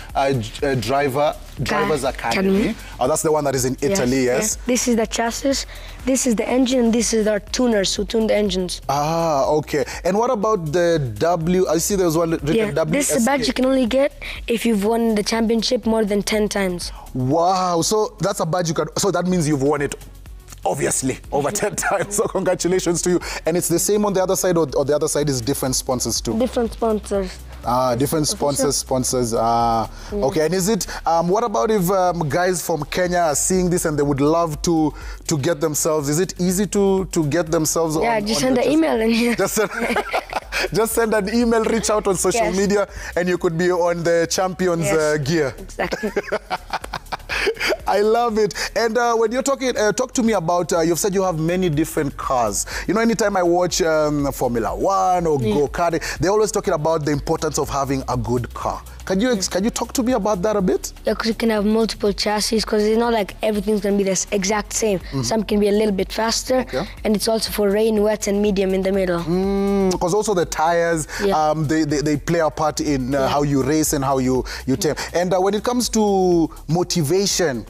Drivers Academy. Oh, that's the one that is in Italy, yes? This is the chassis, this is the engine, and this is our tuners who tune the engines. Ah, okay. And what about the W? I see there's one written W. This is a badge you can only get if you've won the championship more than 10 times. Wow, so that's a badge you can, so that means you've won it. Obviously, over 10 times, so congratulations to you. And it's the same on the other side, or the other side is different sponsors too? Different sponsors. Different sponsors. Okay, and is it, what about if guys from Kenya are seeing this and they would love to get themselves, is it easy to get themselves on? Yeah, just send an email and just send an email, reach out on social media, and you could be on the champions gear. Exactly. I love it. And when you're talking, talk to me about, you've said you have many different cars. You know, anytime I watch Formula 1 or go-karting, they're always talking about the importance of having a good car. Can you talk to me about that a bit? Yeah, because you can have multiple chassis, because it's not like everything's going to be the exact same. Some can be a little bit faster, and it's also for rain, wet, and medium in the middle. Because also the tires, they play a part in how you race and how you turn. And when it comes to motivation,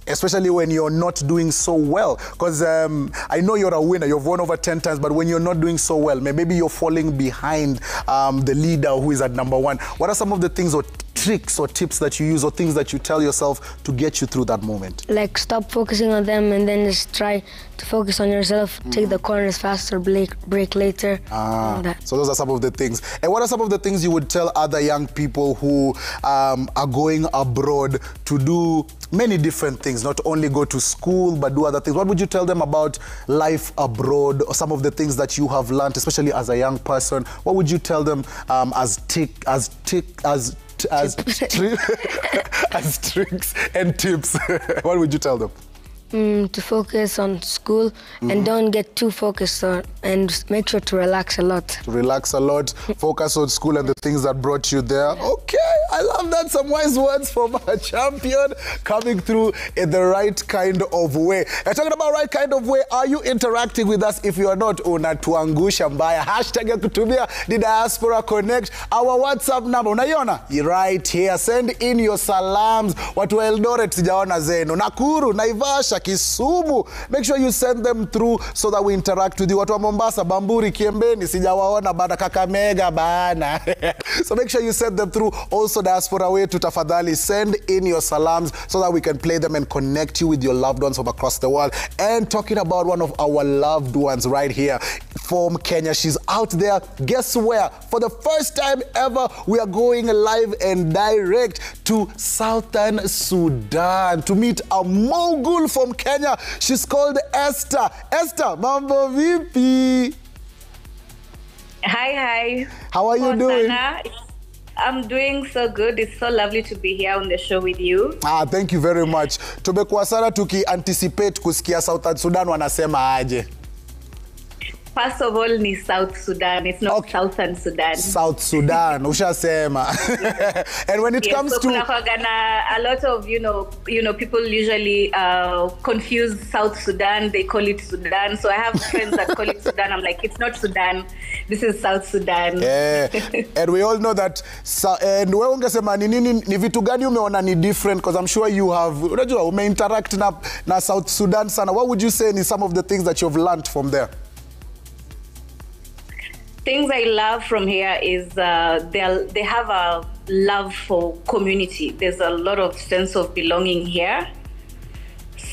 especially when you're not doing so well, because I know you're a winner, you've won over 10 times, but when you're not doing so well, maybe you're falling behind the leader who is at #1. What are some of the things or tricks or tips that you use or things that you tell yourself to get you through that moment? Like stop focusing on them and then just try to focus on yourself, take the corners faster, break later, all that. So those are some of the things. And what are some of the things you would tell other young people who are going abroad to do many different things, not only go to school, but do other things? What would you tell them about life abroad, or some of the things that you have learned, especially as a young person? What would you tell them as tricks and tips? What would you tell them? To focus on school and don't get too focused on, and make sure to relax a lot. To relax a lot, focus on school and the things that brought you there. Okay, I love that. Some wise words from a champion coming through in the right kind of way. And talking about right kind of way, are you interacting with us? If you are not, unatuangusha mbaya. Hashtag ya kutumia the Diaspora Connect. Our WhatsApp number, unaiona? Right here. Send in your salams. Watu wa Eldoret sijaona zenu. Nakuru, Naivasha, Kisumu. Make sure you send them through so that we interact with you. Watu wa Mombasa, Bamburi, Kiembeni, sijawaona bana, Kakamega bana. So make sure you send them through. Also also diaspora wetu, tafadhali send in your salams so that we can play them and connect you with your loved ones from across the world. And talking about one of our loved ones right here from Kenya, she's out there. Guess where? For the first time ever, we are going live and direct to Southern Sudan to meet a mogul from Kenya. She's called Esther. Esther, mambo vipi? Hi. How are you doing? I'm doing so good. It's so lovely to be here on the show with you. Thank you very much. Tumekuwa sana tuki-anticipate kusikia Southern Sudan wanasema aje. First of all, ni South Sudan. It's not Southern Sudan. South Sudan, ushasema. And when it comes to a lot of people usually confuse South Sudan. They call it Sudan. So I have friends that call it Sudan. I'm like, it's not Sudan. This is South Sudan. Yeah. And we all know that. And wewe ungesema ni vitu gani umeona ni different, because I'm sure you have, unajua umeinteract na South Sudan sana. What would you say is some of the things that you've learned from there? Things I love from here is they have a love for community. There's a lot of sense of belonging here.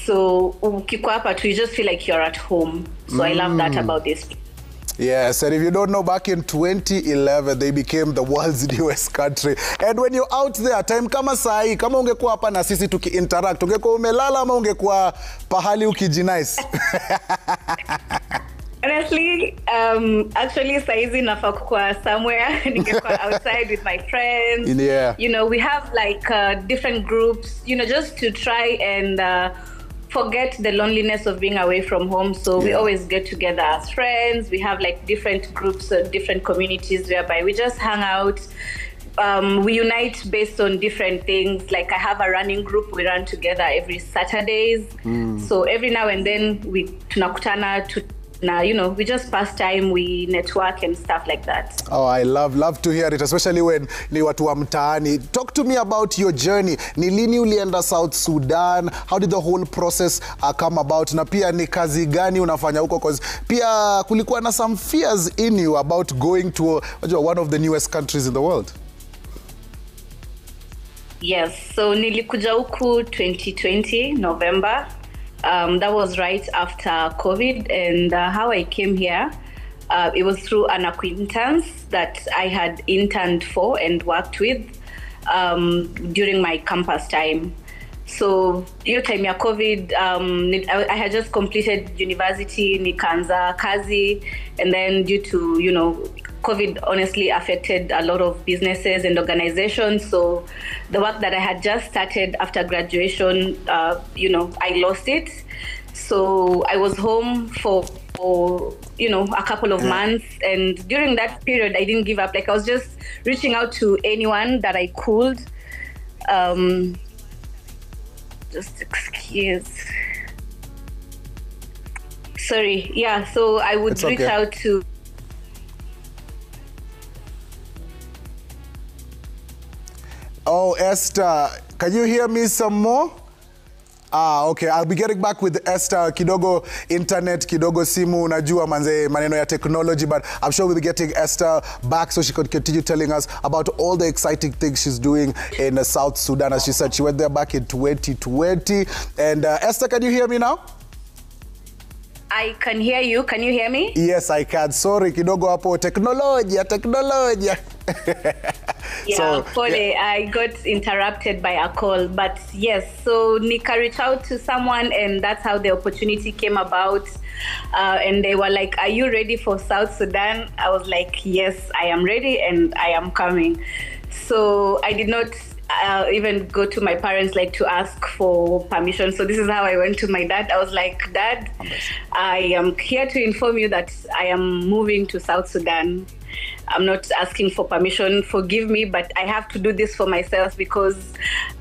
So ukikuwa hapa you just feel like you're at home. So I love that about this. Yes, and if you don't know, back in 2011, they became the world's newest country. And when you're out there, time kama sahi, kama ungekuwa hapa na sisi tuki-interact, ungekuwa umelala ama ungekuwa pahali ukijinice? Honestly, actually, saizi nafaa kuwa somewhere. Ningekuwa outside with my friends. Yeah. We have like different groups, just to try and forget the loneliness of being away from home. So we always get together as friends. We have like different groups, different communities whereby we just hang out. We unite based on different things. Like I have a running group. We run together every Saturdays. So every now and then we tunakutana to we just pass time, we network and stuff like that. Oh, I love to hear it, especially when ni watu wa mtaani. Talk to me about your journey. Ni lini ulienda South Sudan? How did the whole process come about? Na pia ni kazi gani unafanya huko? Because pia kulikuwa na some fears in you about going to one of the newest countries in the world. Yes, so nilikuja huku 2020, November. That was right after COVID, and how I came here, it was through an acquaintance that I had interned for and worked with during my campus time. So, your time ya COVID, I had just completed university, nikaanza kazi, and then due to, COVID honestly affected a lot of businesses and organizations. So the work that I had just started after graduation, I lost it. So I was home for a couple of months. And during that period, I didn't give up. Like I was just reaching out to anyone that I could. Just excuse. Sorry. Yeah. So I would reach out to. Oh, Esther, can you hear me some more? Okay, I'll be getting back with Esther. Kidogo internet, kidogo simu, unajua manze maneno ya technology, but I'm sure we'll be getting Esther back so she could continue telling us about all the exciting things she's doing in South Sudan. As she said, she went there back in 2020. And Esther, can you hear me now? I can hear you. Can you hear me? Yes, I can. Sorry, kidogo hapo technology. Yeah, I got interrupted by a call, but yes, so Nika reached out to someone and that's how the opportunity came about. And they were like, are you ready for South Sudan? I was like, yes, I am ready and I am coming. So I did not even go to my parents to ask for permission. So this is how I went to my dad. I was like, Dad, I am here to inform you that I am moving to South Sudan. I'm not asking for permission, forgive me, but I have to do this for myself because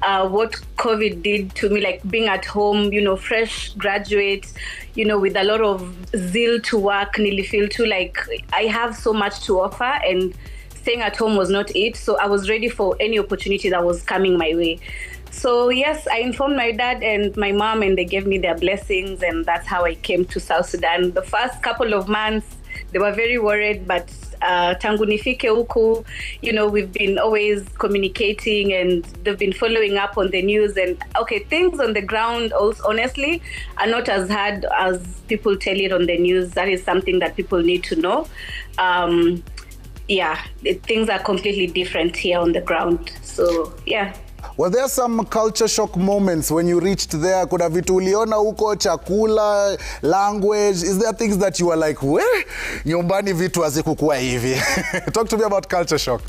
what COVID did to me, like being at home, fresh graduate, with a lot of zeal to work, nearly feel too like I have so much to offer and staying at home was not it. So I was ready for any opportunity that was coming my way. So yes, I informed my dad and my mom and they gave me their blessings and that's how I came to South Sudan. The first couple of months, they were very worried, but tangu nifike huku, we've been always communicating and they've been following up on the news. And okay, things on the ground also, honestly, are not as hard as people tell it on the news. That is something that people need to know. Things are completely different here on the ground. So, yeah. Were there some culture shock moments when you reached there? Kuna vitu uliona huko, chakula, language? Is there things that you were like, where? Nyumbani vitu hazikukuwa hivi. Talk to me about culture shock.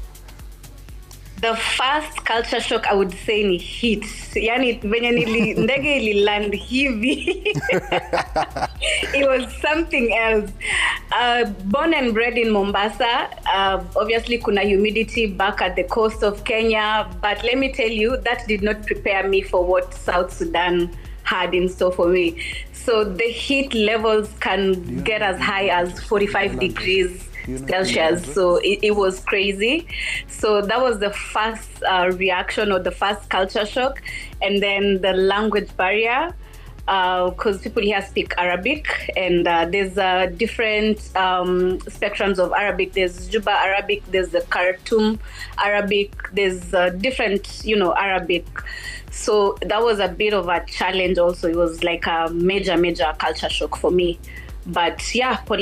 The first culture shock, I would say, ni heat. Yani, venye ndege ililand hivi. It was something else. Born and bred in Mombasa, obviously kuna humidity back at the coast of Kenya, but let me tell you, that did not prepare me for what South Sudan had in store for me. So the heat levels can get as high as 45 degrees Celsius. So it was crazy. So that was the first reaction, or the first culture shock. And then the language barrier, because people here speak Arabic, and there's different spectrums of Arabic. There's Juba Arabic, there's the Khartoum Arabic, there's different, Arabic. So that was a bit of a challenge also. It was like a major culture shock for me. But yeah, pole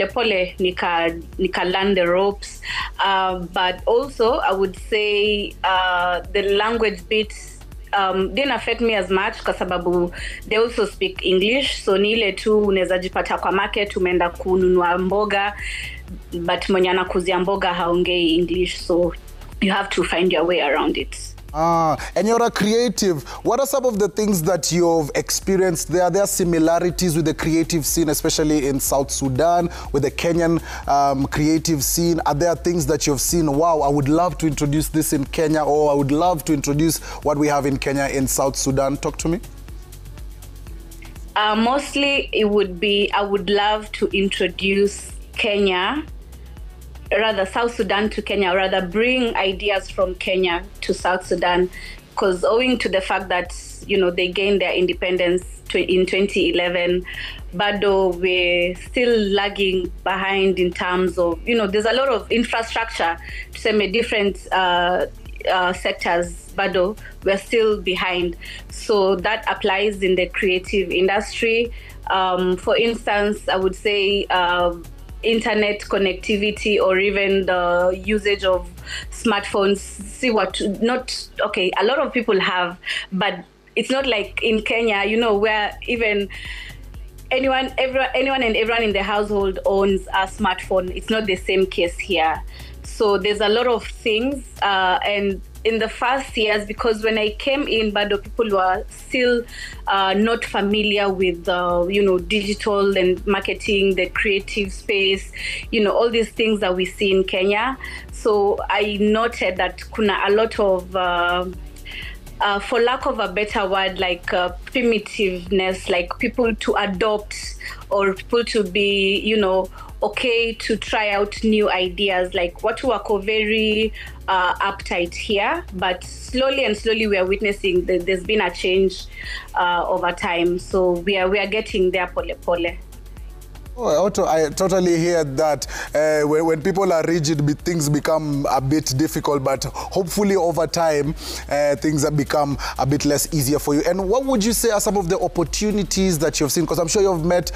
nika learn the ropes. But also, I would say the language bits didn't affect me as much kwa sababu they also speak English. So ni ile tu unaweza jipata kwa market umeenda kununua mboga, but mwenye anakuzia mboga haongei English. So you have to find your way around it. And you're a creative. What are some of the things that you've experienced there? Are there similarities with the creative scene, especially in South Sudan, with the Kenyan creative scene? Are there things that you've seen, wow, I would love to introduce this in Kenya, or I would love to introduce what we have in Kenya in South Sudan? Talk to me. Mostly it would be, I would love to introduce Kenya, rather South Sudan to Kenya, or rather bring ideas from Kenya to South Sudan, because owing to the fact that, they gained their independence in 2011, Bado, we're still lagging behind in terms of, there's a lot of infrastructure to some different sectors, Bado, we're still behind. So that applies in the creative industry. For instance, I would say, internet connectivity, or even the usage of smartphones. A lot of people have, but it's not like in Kenya, where even anyone and everyone in the household owns a smartphone. It's not the same case here. So there's a lot of things, and in the first years, because when I came in, Bado, people were still not familiar with, digital and marketing, the creative space, all these things that we see in Kenya. So I noted that kuna a lot of, for lack of a better word, like primitiveness, like people to adopt, or people to be, okay to try out new ideas. Like watu wako very uptight here, but slowly we are witnessing that there's been a change over time. So we are getting there pole. Oh, I totally hear that. When people are rigid, things become a bit difficult, but hopefully over time, things have become a bit less easier for you. And what would you say are some of the opportunities that you've seen? Because I'm sure you've met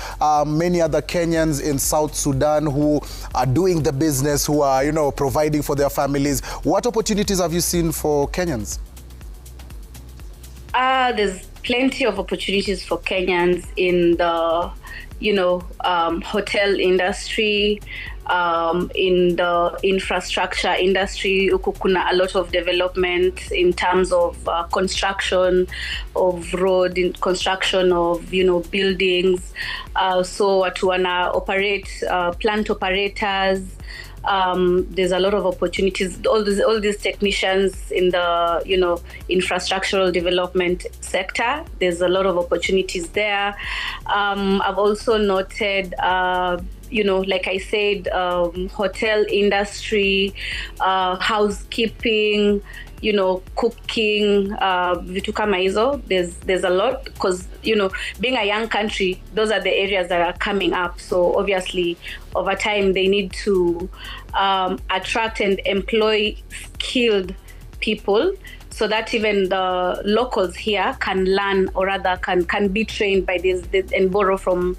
many other Kenyans in South Sudan who are doing the business, who are, providing for their families. What opportunities have you seen for Kenyans? There's plenty of opportunities for Kenyans in the hotel industry, in the infrastructure industry. Kuna a lot of development in terms of construction of road, in construction of buildings. So watu wana operate, plant operators. There's a lot of opportunities. All these technicians in the infrastructural development sector. There's a lot of opportunities there. I've also noted, like I said, hotel industry, housekeeping. cooking, vitu kama hizo. There's a lot, because being a young country, those are the areas that are coming up. So obviously over time they need to attract and employ skilled people, so that even the locals here can learn, or rather can be trained by this and borrow from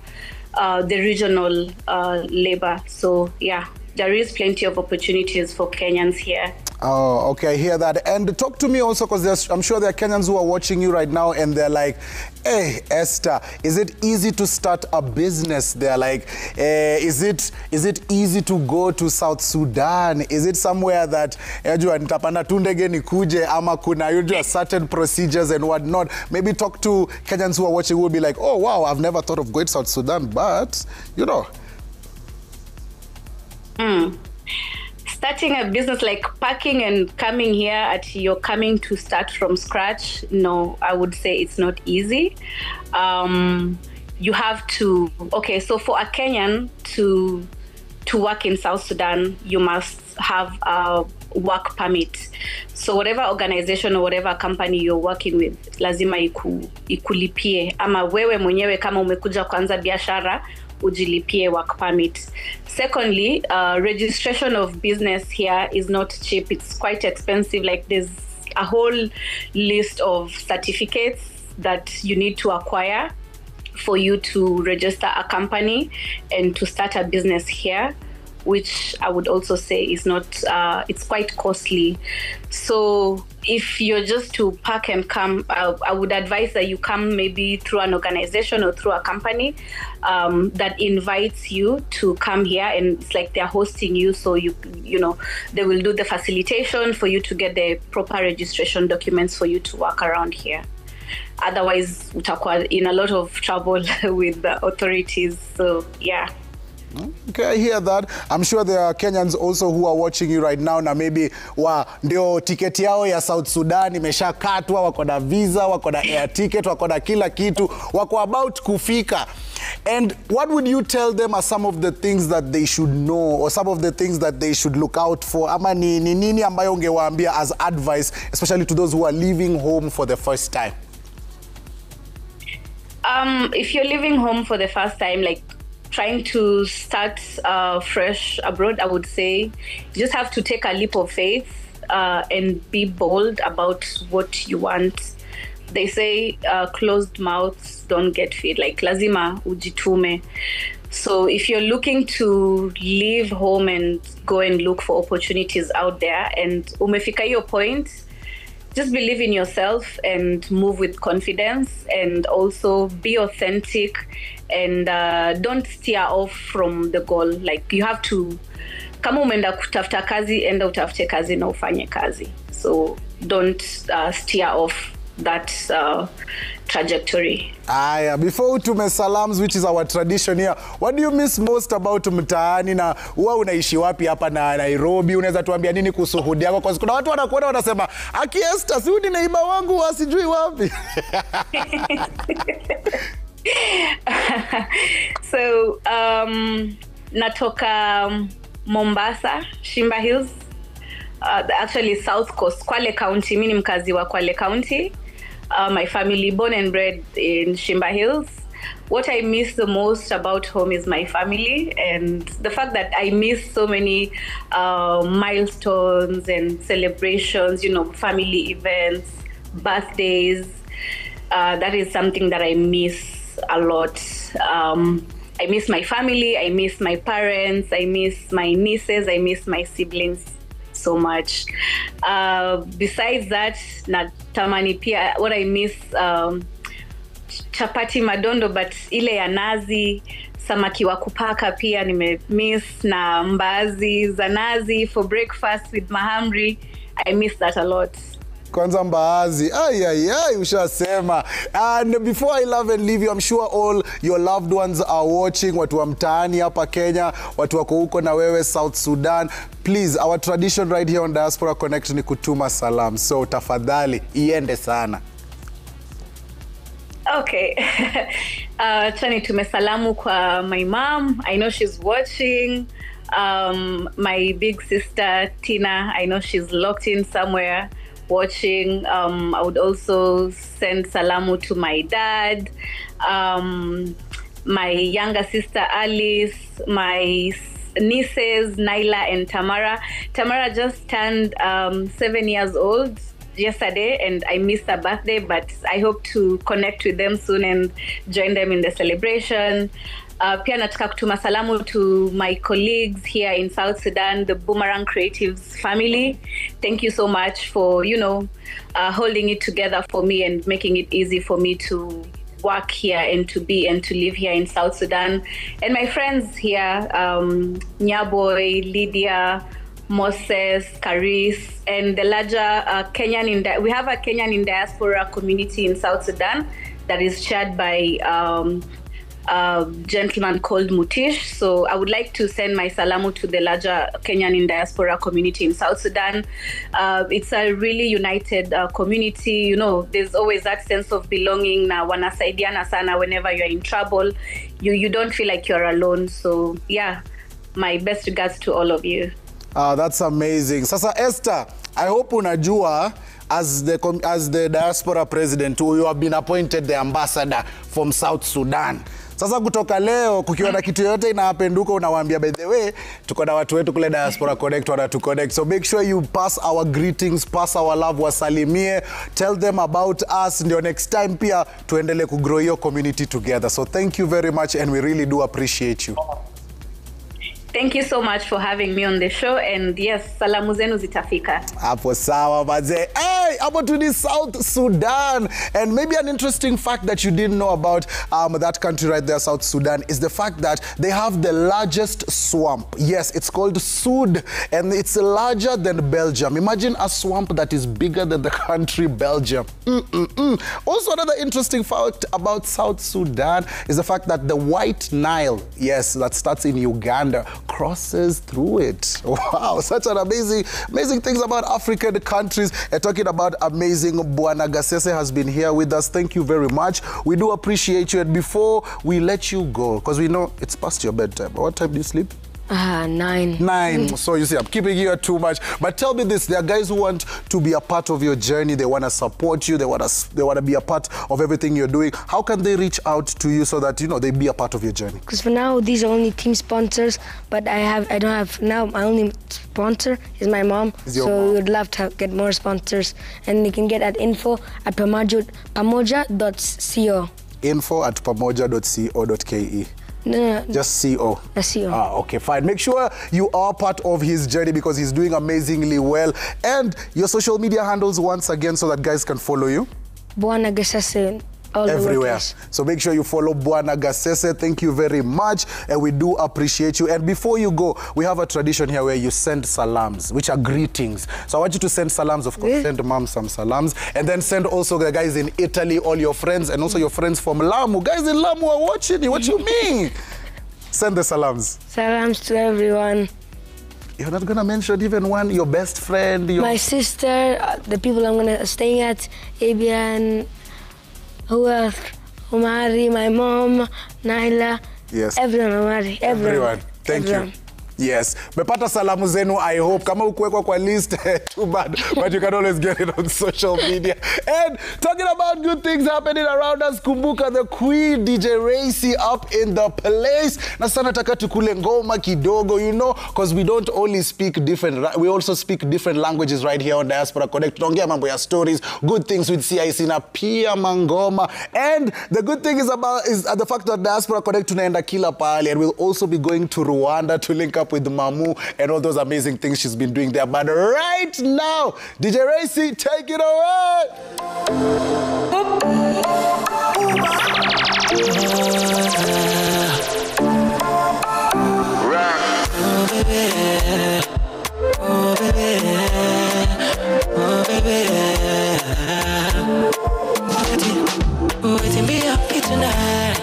the regional labor. So yeah, there is plenty of opportunities for Kenyans here. Oh, okay, I hear that. And talk to me also, because I'm sure there are Kenyans who are watching you right now and they're like, hey, Esther, is it easy to start a business? They're like, is it easy to go to South Sudan? Is it somewhere that nitapanda tu ndege nikuje, ama kuna certain procedures and whatnot? Maybe talk to Kenyans who are watching who will be like, oh, wow, I've never thought of going to South Sudan, but, Starting a business like packing and coming here you're coming to start from scratch, no, I would say it's not easy. You have to, so for a Kenyan to work in South Sudan, you must have a work permit. So whatever organization or whatever company you're working with, lazima ikulipie. Ama wewe mwenyewe kama umekuja kuanza biashara, ujilipie work permit. Secondly, registration of business here is not cheap. It's quite expensive. Like, there's a whole list of certificates that you need to acquire for you to register a company and to start a business here, which I would also say is not, it's quite costly. So if you're just to pack and come, I would advise that you come maybe through an organization or through a company that invites you to come here, and it's like they're hosting you. So they will do the facilitation for you to get the proper registration documents for you to work around here. Otherwise, utakuwa in a lot of trouble with the authorities. So yeah. Okay, I hear that. I'm sure there are Kenyans also who are watching you right now, na maybe ndio tiketi yao ya South Sudan imeshakatwa, wako na visa, wako na air ticket, wako na kila kitu, wako about kufika. And what would you tell them are some of the things that they should know, or some of the things that they should look out for? Ama ni nini ambayo ungewaambia as advice, especially to those who are leaving home for the first time? If you're leaving home for the first time, like trying to start fresh abroad, I would say you just have to take a leap of faith and be bold about what you want. They say closed mouths don't get fed. Like, lazima ujitume. So if you're looking to leave home and go and look for opportunities out there, and umefika your point, just believe in yourself and move with confidence, and also be authentic, and don't steer off from the goal. Like, you have to, kama umeenda kutafuta kazi, enda utafute kazi na ufanye kazi. So don't steer off that trajectory. Before utume salams, which is our tradition here, what do you miss most about mtaani, na huwa unaishi wapi hapa na Nairobi? Unaweza tuambia nini kuhusu hudi yako? Kwa kuna watu wanakuona wanasema, "Aki Esther, si hudi neighbor wangu wasijui wapi." So natoka Mombasa, Shimba Hills, actually South Coast, Kwale County. Mimi ni mkazi wa Kwale County. My family born and bred in Shimba Hills. What I miss the most about home is my family, and the fact that I miss so many milestones and celebrations, family events, birthdays. That is something that I miss a lot. I miss my family, I miss my parents, I miss my nieces, I miss my siblings so much. Besides that, natamani pia, what I miss, chapati madondo, but ile ya nazi, samaki wa kupaka pia nime-miss, na mbazi za nazi for breakfast with mahamri. I miss that a lot. Kwanza mbaazi, ushasema. And before I love and leave you, I'm sure all your loved ones are watching, watu wa mtaani hapa Kenya, watu wako huko na wewe South Sudan. Please, our tradition right here on Diaspora Connect ni kutuma salam. So tafadhali, iende sana. Okay. Chani tumesalamu kwa my mom. I know she's watching. My big sister Tina, I know she's locked in somewhere. watching. I would also send salamu to my dad, my younger sister Alice, my nieces Naila and Tamara. Tamara just turned 7 years old yesterday, and I missed her birthday, but I hope to connect with them soon and join them in the celebration. Pia nataka kutuma salamu to my colleagues here in South Sudan, the Boomerang Creatives family. Thank you so much for, holding it together for me and making it easy for me to work here and to live here in South Sudan. And my friends here, Nyaboy, Lydia, Moses, Karis, and the larger we have a Kenyan in diaspora community in South Sudan that is chaired by a gentleman called Mutish. So I would like to send my salamu to the larger Kenyan in diaspora community in South Sudan. It's a really united community. There's always that sense of belonging. Na wanasaidiana sana whenever you're in trouble. You don't feel like you're alone. So yeah, my best regards to all of you. That's amazing. Sasa Esther, I hope unajua as the diaspora president, you have been appointed the ambassador from South Sudan. Sasa kutoka leo kukiwa na kitu yote inapenduka unawaambia, by the way, tuko na watu wetu kule Diaspora Connect wana to connect. So make sure you pass our greetings, pass our love, wasalimie, tell them about us, ndio next time pia tuendelee kugrow your community together. So thank you very much and we really do appreciate you. Thank you so much for having me on the show, and yes, salamu zenu zitafika. Hapo sawa maze. Hey, about to the South Sudan. And maybe an interesting fact that you didn't know about that country right there, South Sudan, is the fact that they have the largest swamp. Yes, it's called Sud, and it's larger than Belgium. Imagine a swamp that is bigger than the country Belgium. Also, another interesting fact about South Sudan is the fact that the White Nile, yes, that starts in Uganda, crosses through it. Wow, such an amazing things about African countries. And talking about amazing, Bwana Gasese has been here with us. Thank you very much. We do appreciate you. And before we let you go, because we know it's past your bedtime. What time do you sleep? 9. So you see, I'm keeping you too much. But tell me this, there are guys who want to be a part of your journey. They want to support you. They want to be a part of everything you're doing. How can they reach out to you so that, they be a part of your journey? Because for now, these are only team sponsors, but I don't have, now my only sponsor is my mom. So we would love to get more sponsors. And they can get at info@pamoja.co. info@pamoja.co.ke. No. Just CO. CO. Okay, fine. Make sure you are part of his journey because he's doing amazingly well. And your social media handles once again so that guys can follow you. Bwana Gasese. Everywhere. So make sure you follow Bwana Gasese. Thank you very much. And we do appreciate you. And before you go, we have a tradition here where you send salams, which are greetings. So I want you to send salams, of course. Send mom some salams. And then send also the guys in Italy, all your friends, and also your friends from Lamu. Guys in Lamu are watching you. What you mean? Send the salams. Salams to everyone. You're not going to mention even one, your best friend? My sister, the people I'm going to stay at, Abian, who else? Umari, my mom, Naila. Yes. Everyone, Umari. Everyone. Thank you. Yes. Mepata salamu zenu, I hope. Kama ukuwekwa kwa list, too bad. But you can always get it on social media. And talking about good things happening around us, kumbuka the queen, DJ Racy, up in the place. Na sana taka tukule ngoma kidogo, because we don't only speak different, we also speak different languages right here on Diaspora Connect. Tunaongea mambo ya stories, good things with CIC na pia mangoma. And the good thing is the fact that Diaspora Connect tunaenda kila pahali, and we'll also be going to Rwanda to link up with Mamu and all those amazing things she's been doing there. But right now, DJ Racy, take it away. Oh baby, oh baby, oh baby. Waiting be happy tonight.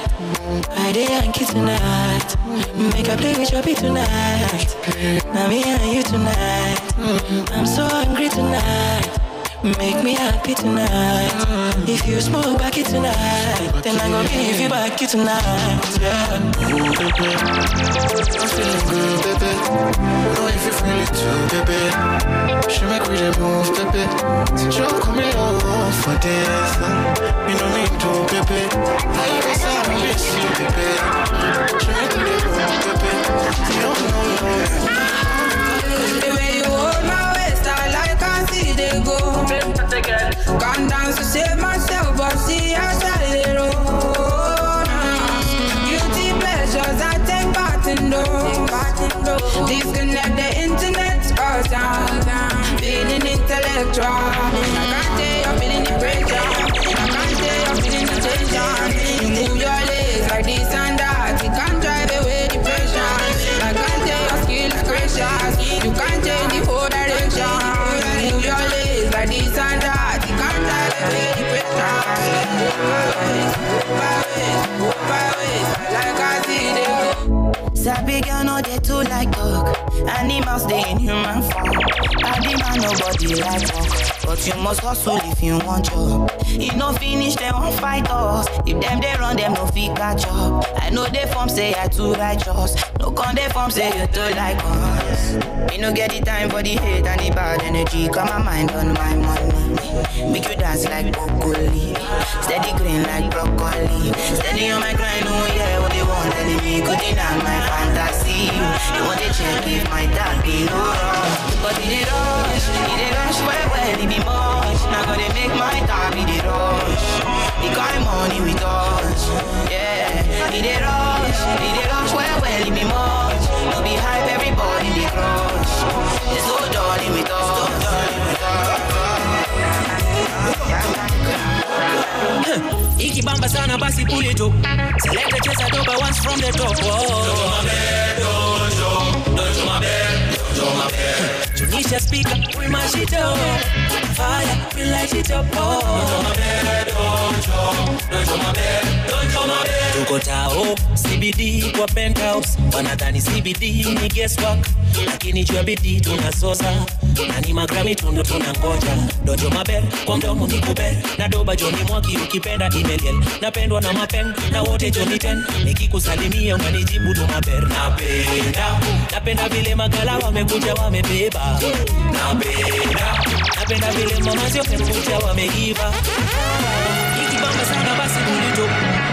I dey Yankee tonight. Make a play with your beat tonight. Now me and you tonight. I'm so hungry tonight. Make me happy tonight. If you smoke back it tonight, then I'm gonna give you back it tonight. Yeah. Ooh, baby, I'm feeling good, baby. Know if you feel it too, baby. She make we move, baby. Drop me off for this. You know me to pepe. I miss you, pepe. Try to get home, pepe. You know. The way you hold my waist, I like I see they go. Gone down to save myself, but see I started it all. Guilty pleasures, I take part in those. Disconnect the internet, cause I'm feeling intellectual. I can't say I'm feeling the pressure. I can't say I'm feeling the tension. You move your legs like this and that. You can't drive away the pressure. I can't say your skill is gracious. You can't change the whole direction. You move your legs like this and that. You can't drive away the pressure. Like I see they go. Sabi girl no they too like dog. Animals they in human form. Body man nobody like dog. But you must hustle if you want job. If no finish they won't fight us. If them they run them no fit catch up. I know they form say I too righteous. No con they form say you too like us. Me no get the time for the hate and the bad energy. Got my mind on my money. Make you dance like broccoli. Steady green like broccoli. Steady on my grind, oh yeah, what they want telling me. Good enough my fantasy. You want to check if my dad be no wrong. But it rush well, it be much. Now gonna make my dad be the rush. The kind of money we touch. Yeah, it rush well, it be much. No be hype, everybody be crush. It's so darling with us. Ikibamba sana basi pull it up. Select the chase doba once from the top. Don't show my bed. Tunisha speaker, we mash it up. Fire, we light it up. Don't show my bed. Tuko tao, CBD kwa penthouse. Wanadhani CBD ni guesswork. Lakini jua bidii tunasosa. Na ni magrami tundu tunangoja. Don't show my bed, kwa mdomo ni kuber. Na doba Johnny Mwaki ukipenda email. Napendwa na mapeng, na wote Johnny 10. Nikikusalimia unanijibu tu maber. Napenda vile magala wamekuja wamebeba. Napenda vile mama sio wamekuja wameiva. Ikibamba sana basi bulito.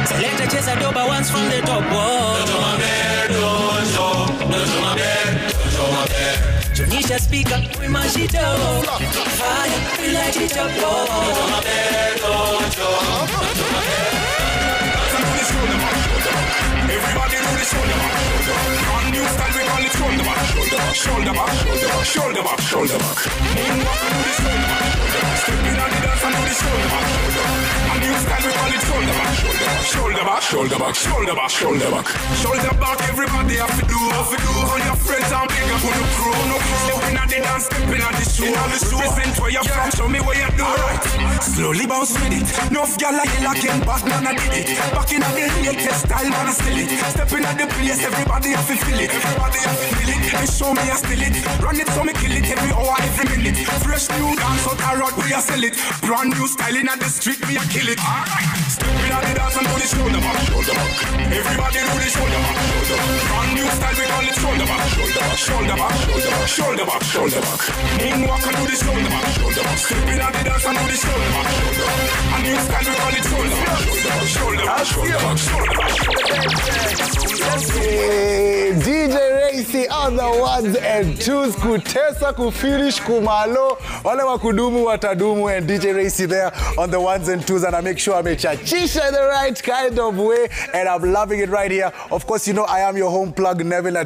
Select a chase doba once from the top. Don't show my bed, don't show my bed. Tunisha speaker, we mash it up. Fire, we light it up. Don't show my bed, don't show my bed. Everybody do the shoulder back. Brand new style we call it shoulder back. Shoulder back, shoulder back, shoulder back. Moonwalk and do the shoulder back. Step in on the dance and do the shoulder back. A new style we call it shoulder back. Shoulder back, shoulder back, shoulder back, shoulder back. Shoulder back, everybody have to do. All your friends and big up on the crew. Step in on the dance, step in on the show. Present where you're from, show me what you do. Alright, slowly bounce with it. Enough gyal like you like him, but none of did it. Back in the latest style, man, I still it. Stepping at the place, everybody have to feel it. Everybody have to feel it. They show me I still it. Run it so me kill it every hour, every minute. Fresh new dance out the road, we a sell it. Brand new styling at the street, we a kill it. Stepping at the dance and do the shoulder back, shoulder back. Everybody do the shoulder back, shoulder back. Brand new style, we call it shoulder back, shoulder back, shoulder back, shoulder back, shoulder back, shoulder back. Moonwalk and do the shoulder back, shoulder back. Stepping at the dance and do the shoulder back, shoulder back. A new style, we call it shoulder back, shoulder back, shoulder back, shoulder back, shoulder back. Hey, DJ Racy on the ones and twos. Kutesa kufinish kumalo. Wale wakudumu watadumu, and DJ Racy there on the ones and twos, and I make sure I make chachisha the right kind of way, and I'm loving it right here. Of course, you know I am your home plug, Neville.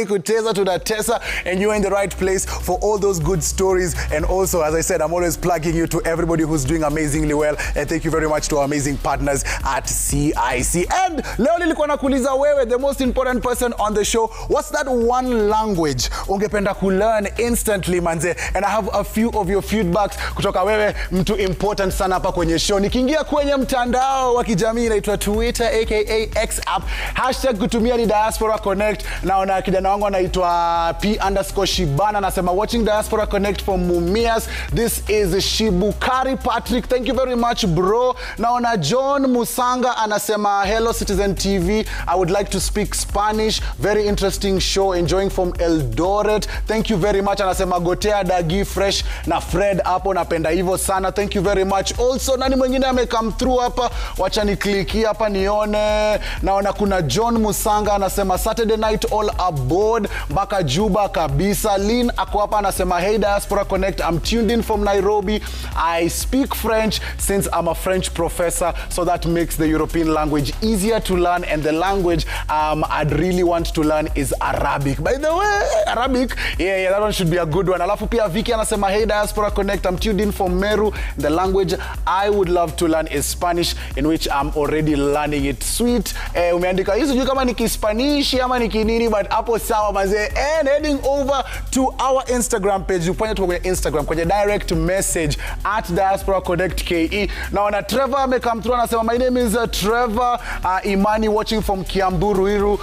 Kutesa to the Tessa, and you're in the right place for all those good stories. And also, as I said, I'm always plugging you to everybody who's doing amazingly well, and thank you very much to our amazing partners at CIC. And leo nilikuwa nakuuliza wewe, the most important person on the show, what's that one language ungependa kulearn instantly manze? And I have a few of your feedbacks kutoka wewe, mtu important sana hapa kwenye show. Nikiingia kwenye mtandao wa kijamii inaitwa Twitter aka X app, hashtag kutumia ni Diaspora Connect. Naona kijana wangu anaitwa P_Shibana anasema watching Diaspora Connect from Mumias. This is Shibukari Patrick, thank you very much bro. Naona John Musanga anasema hello Citizen TV, I would like to speak Spanish. Spanish. Very interesting show. Enjoying from Eldoret. Thank you very much. Anasema Gotea Dagi Fresh na Fred hapo napenda hivyo sana. Thank you very much. Also nani mwingine come through hapa? Wacha ni click hapa nione. Naona kuna John Musanga anasema Saturday night all aboard. Baka Juba kabisa. Lynn ako hapa anasema hey Diaspora Connect, I'm tuned in from Nairobi. I speak French since I'm a French professor, so that makes the European language easier to learn, and the language I'd really want to learn is Arabic. By the way, Arabic, yeah, that one should be a good one. Alafu pia Vicky anasema hey Diaspora Connect, I'm tuned in from Meru. The language I would love to learn is Spanish, in which I'm already learning it. Sweet. Umeandika hizo juu kama ni Kispanish ama ni kinini, but hapo sawa mazee. And heading over to our Instagram page. Upanya tu kwenye Instagram kwenye direct message at Diaspora Connect KE. Naona Trevor come through anasema my name is Trevor Imani watching from Kiambu Ruiru.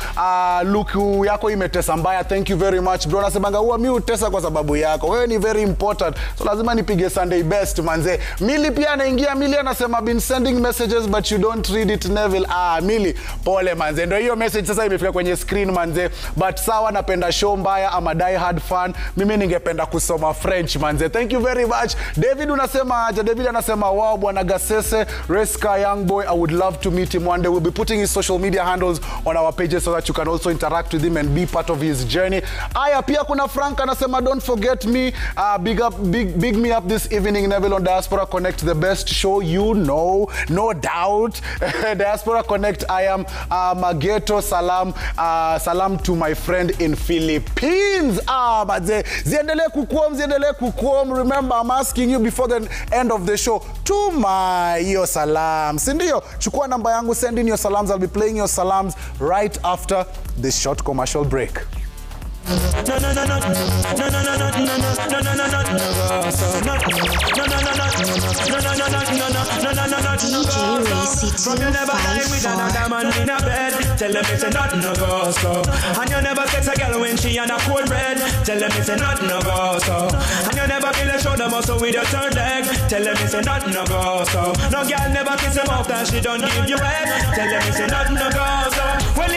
Luku yako imetesa mbaya. Thank you very much bro. Nasemanga huwa mimi utesa kwa sababu yako. Wewe ni very important. So lazima nipige Sunday best manze. Mili pia anaingia. Mili anasema been sending messages but you don't read it Neville. Mili pole manze. Ndio hiyo message sasa imefika kwenye screen manze. But sawa napenda show mbaya. I'm a die hard fan. Mimi ningependa kusoma French manze. Thank you very much. David unasema aje? David anasema wow bwana Gasese Reska young boy, I would love to meet him one day. We'll be putting his social media handles on our pages so that you can also interact with him and be part of his journey. Aya pia kuna Frank anasema don't forget me, big me up this evening Neville on Diaspora Connect, the best show you know, no doubt. Diaspora Connect, I am Mageto salam to my friend in Philippines. But ziendelee kukuom. Remember I'm asking you before the end of the show, tuma hiyo salam, si ndio? Chukua namba yangu, send in your salams. I'll be playing your salams right after this short commercial break. From you never lie with another man in a bed. Tell them it's a nothing no go so. And you never sex a girl when she on a cold bread. Tell them it's a nothing no go so. And you never feel a shoulder muscle with your third leg. Tell them it's a nothing no go so. No girl never kiss him off that she don't give you head. Tell them it's a nothing no go so. Well,